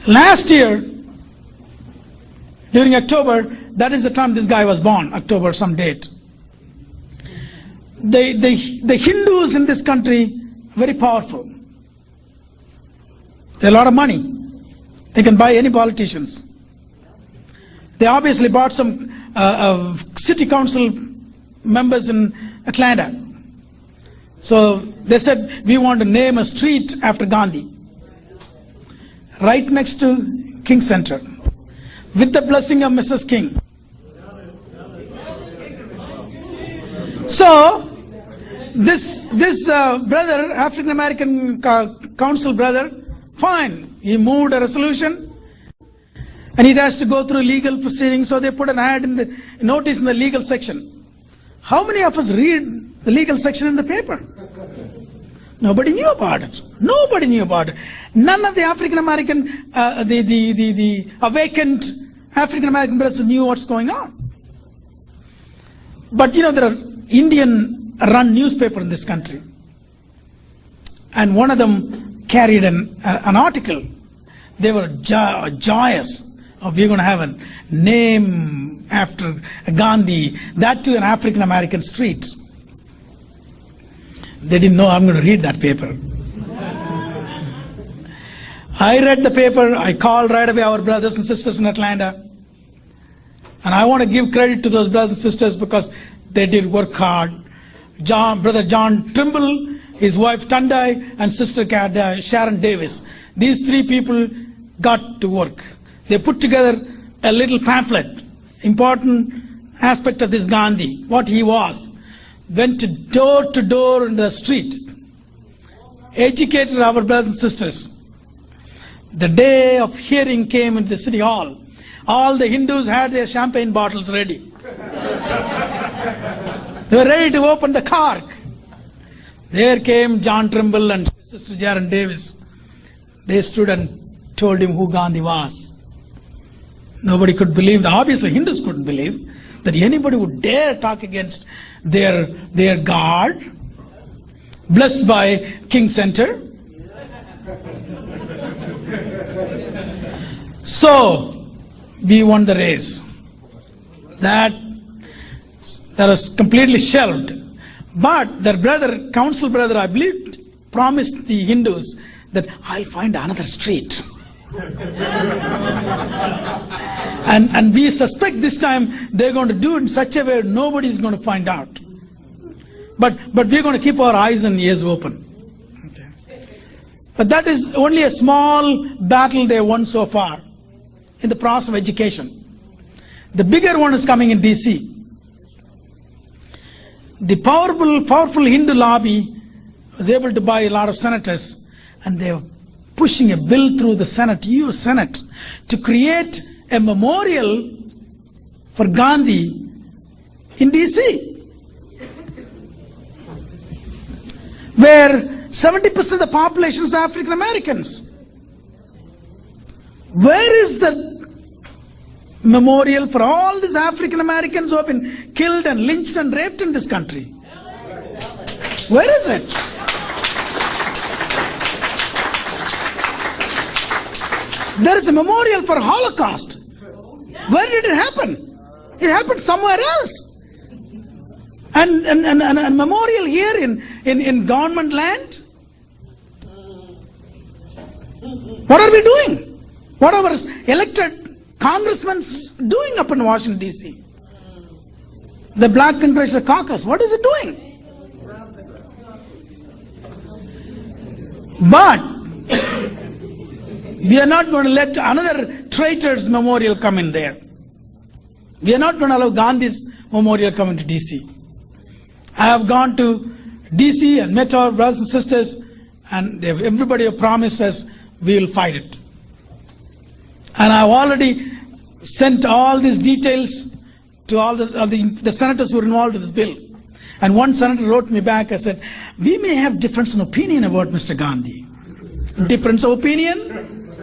Last year, during October, that is the time this guy was born, October some date. The Hindus in this country, very powerful. They have a lot of money. They can buy any politicians. They obviously bought some city council members in Atlanta. So they said, we want to name a street after Gandhi, right next to King Center, with the blessing of Mrs. King. So this brother, African American council brother, fine, he moved a resolution and it has to go through legal proceedings, so they put an ad in the notice in the legal section. How many of us read the legal section in the paper? Nobody knew about it. Nobody knew about it. None of the African American, the awakened African American brothers knew what's going on. But there are Indian-run newspaper in this country, and one of them carried an article. They were joyous. Oh, we're going to have a name after Gandhi, that too an African American street. They didn't know I'm going to read that paper. I read the paper. I called right away our brothers and sisters in Atlanta. And I want to give credit to those brothers and sisters because they did work hard. Brother John Trimble, his wife Tandai, and sister Sharon Davis. These three people got to work. They put together a little pamphlet, important aspect of this Gandhi, what he was. Went to door in the street, educated our brothers and sisters. The day of hearing came in the city hall. All the Hindus had their champagne bottles ready. They were ready to open the cork. There came John Trimble and Sister Sharon Davis. They stood and told him who Gandhi was. Nobody could believe, obviously Hindus couldn't believe, that anybody would dare talk against their God, blessed by King Center. So, we won the race. That was completely shelved. But their brother, council brother, I believe, promised the Hindus that I'll find another street. And we suspect this time they're going to do it in such a way nobody's going to find out. But we're going to keep our eyes and ears open. Okay. But that is only a small battle they won so far in the process of education. The bigger one is coming in DC. The powerful Hindu lobby was able to buy a lot of senators, and they were pushing a bill through the Senate, US Senate, to create a memorial for Gandhi in DC, where 70% of the population is African Americans. Where is the memorial for all these African Americans who have been killed and lynched and raped in this country? Where is it? There is a memorial for Holocaust. Where did it happen? It happened somewhere else. And a memorial here in government land? What are we doing? What are our elected congressmen doing up in Washington, D.C.? The Black Congressional Caucus, what is it doing? But we are not going to let another traitor's memorial come in there. We are not going to allow Gandhi's memorial come into DC. I have gone to DC and met our brothers and sisters, and everybody have promised us we will fight it. And I have already sent all these details to all the senators who were involved in this bill. And one senator wrote me back, I said, we may have difference in opinion about Mr. Gandhi. Difference of opinion?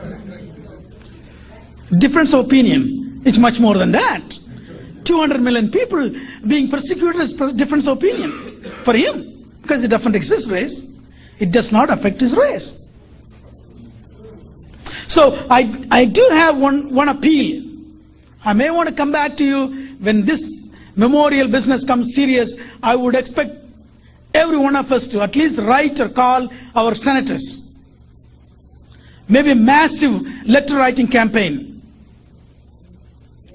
Difference of opinion. It's much more than that. 200 million people being persecuted is difference of opinion for him, because it doesn't exist race. It does not affect his race. So I do have one appeal. I may want to come back to you when this memorial business comes serious. I would expect every one of us to at least write or call our senators. Maybe a massive letter writing campaign.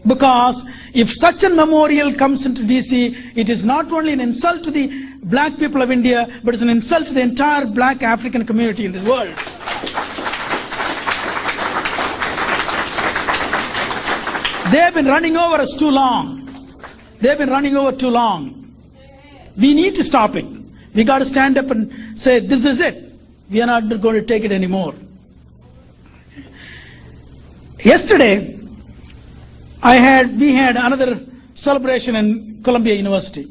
Because if such a memorial comes into DC, it is not only an insult to the black people of India, but it's an insult to the entire black African community in this world. They have been running over us too long. They have been running over too long. We need to stop it. We got to stand up and say, this is it. We are not going to take it anymore. Yesterday, we had another celebration in Columbia University.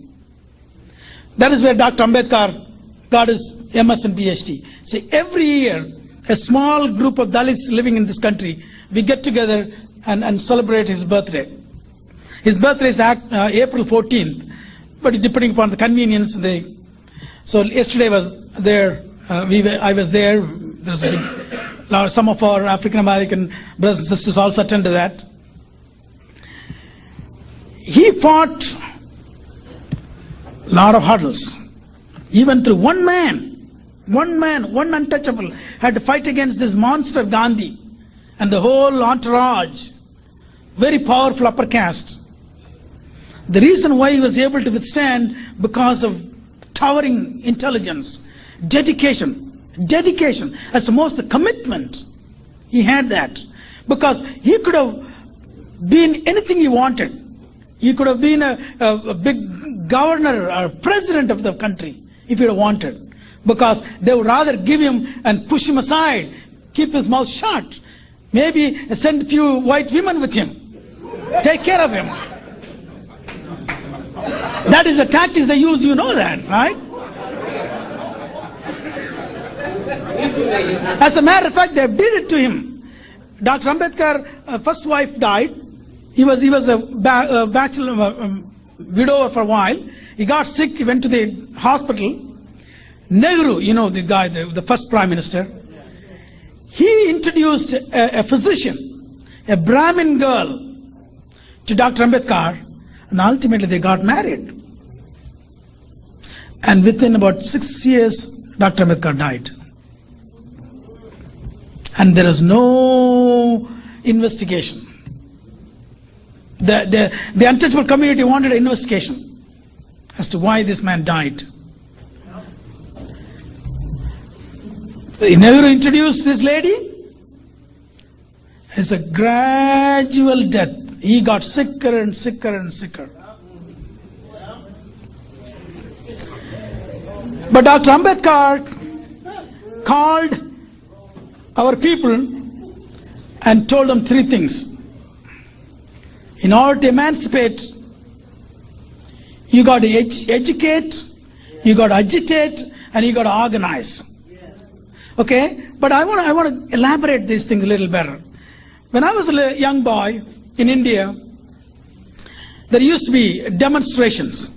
That is where Dr. Ambedkar got his MS and PhD. See, every year, a small group of Dalits living in this country, we get together and celebrate his birthday. His birthday is April 14th, but depending upon the convenience, so yesterday was there. I was there. There's some of our African American brothers and sisters also attended that. He fought a lot of hurdles. Even through one man, one untouchable, had to fight against this monster Gandhi and the whole entourage, very powerful upper caste. The reason why he was able to withstand, because of towering intelligence, dedication, as the most the commitment. He had that. Because he could have been anything he wanted. He could have been a big governor or president of the country if he had wanted. Because they would rather give him and push him aside, keep his mouth shut. Maybe send a few white women with him. Take care of him. That is the tactics they use, you know that, right? As a matter of fact, they did it to him. Dr. Ambedkar's first wife died. He was a bachelor, widower for a while. He got sick, he went to the hospital. Nehru, you know the guy, the first prime minister, he introduced a physician, a Brahmin girl, to Dr. Ambedkar, and ultimately they got married. And within about 6 years, Dr. Ambedkar died. And there is no investigation. The untouchable community wanted an investigation as to why this man died. Nehru introduced this lady. It's a gradual death. He got sicker and sicker and sicker. But Dr. Ambedkar called our people and told them three things. In order to emancipate, you got to educate, you got to agitate, and you got to organize. Okay? But I want to elaborate these things a little better. When I was a young boy in India, there used to be demonstrations.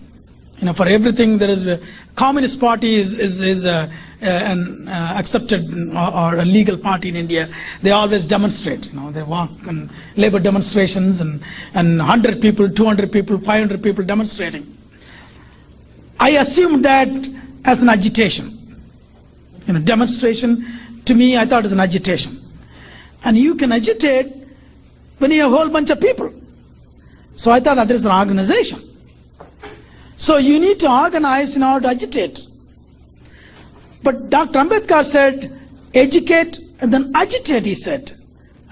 For everything there is a Communist Party is an accepted or a legal party in India. They always demonstrate. They walk and labor demonstrations and 100 people, 200 people, 500 people demonstrating. I assumed that as an agitation. Demonstration, to me, I thought it was an agitation. And you can agitate when you have a whole bunch of people. So I thought that there is an organization. So you need to organize in order to agitate. But Dr. Ambedkar said, educate and then agitate, he said.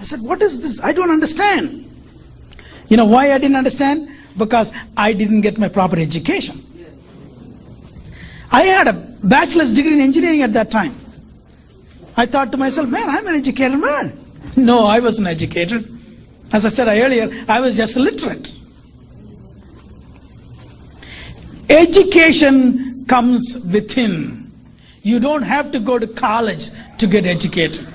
I said, what is this? I don't understand. You know why I didn't understand? Because I didn't get my proper education. I had a bachelor's degree in engineering at that time. I thought to myself, man, I'm an educated man. No, I wasn't educated. As I said earlier, I was just illiterate. Education comes within. You don't have to go to college to get educated.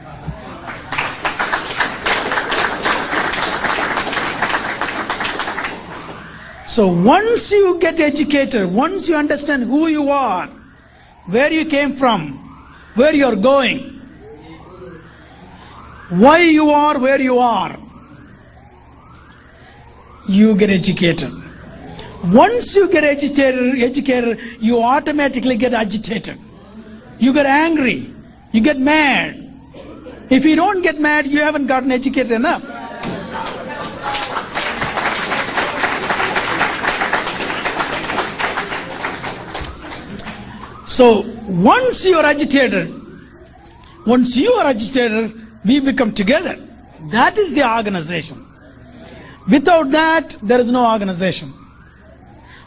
So once you get educated, once you understand who you are, where you came from, where you are going, why you are where you are, you get educated. Once you get educated, you automatically get agitated. You get angry. You get mad. If you don't get mad, you haven't gotten educated enough. So once you are agitated, we become together. That is the organization. Without that, there is no organization.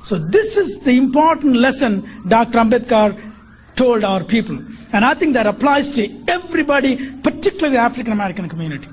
So this is the important lesson Dr. Ambedkar told our people. And I think that applies to everybody, particularly the African American community.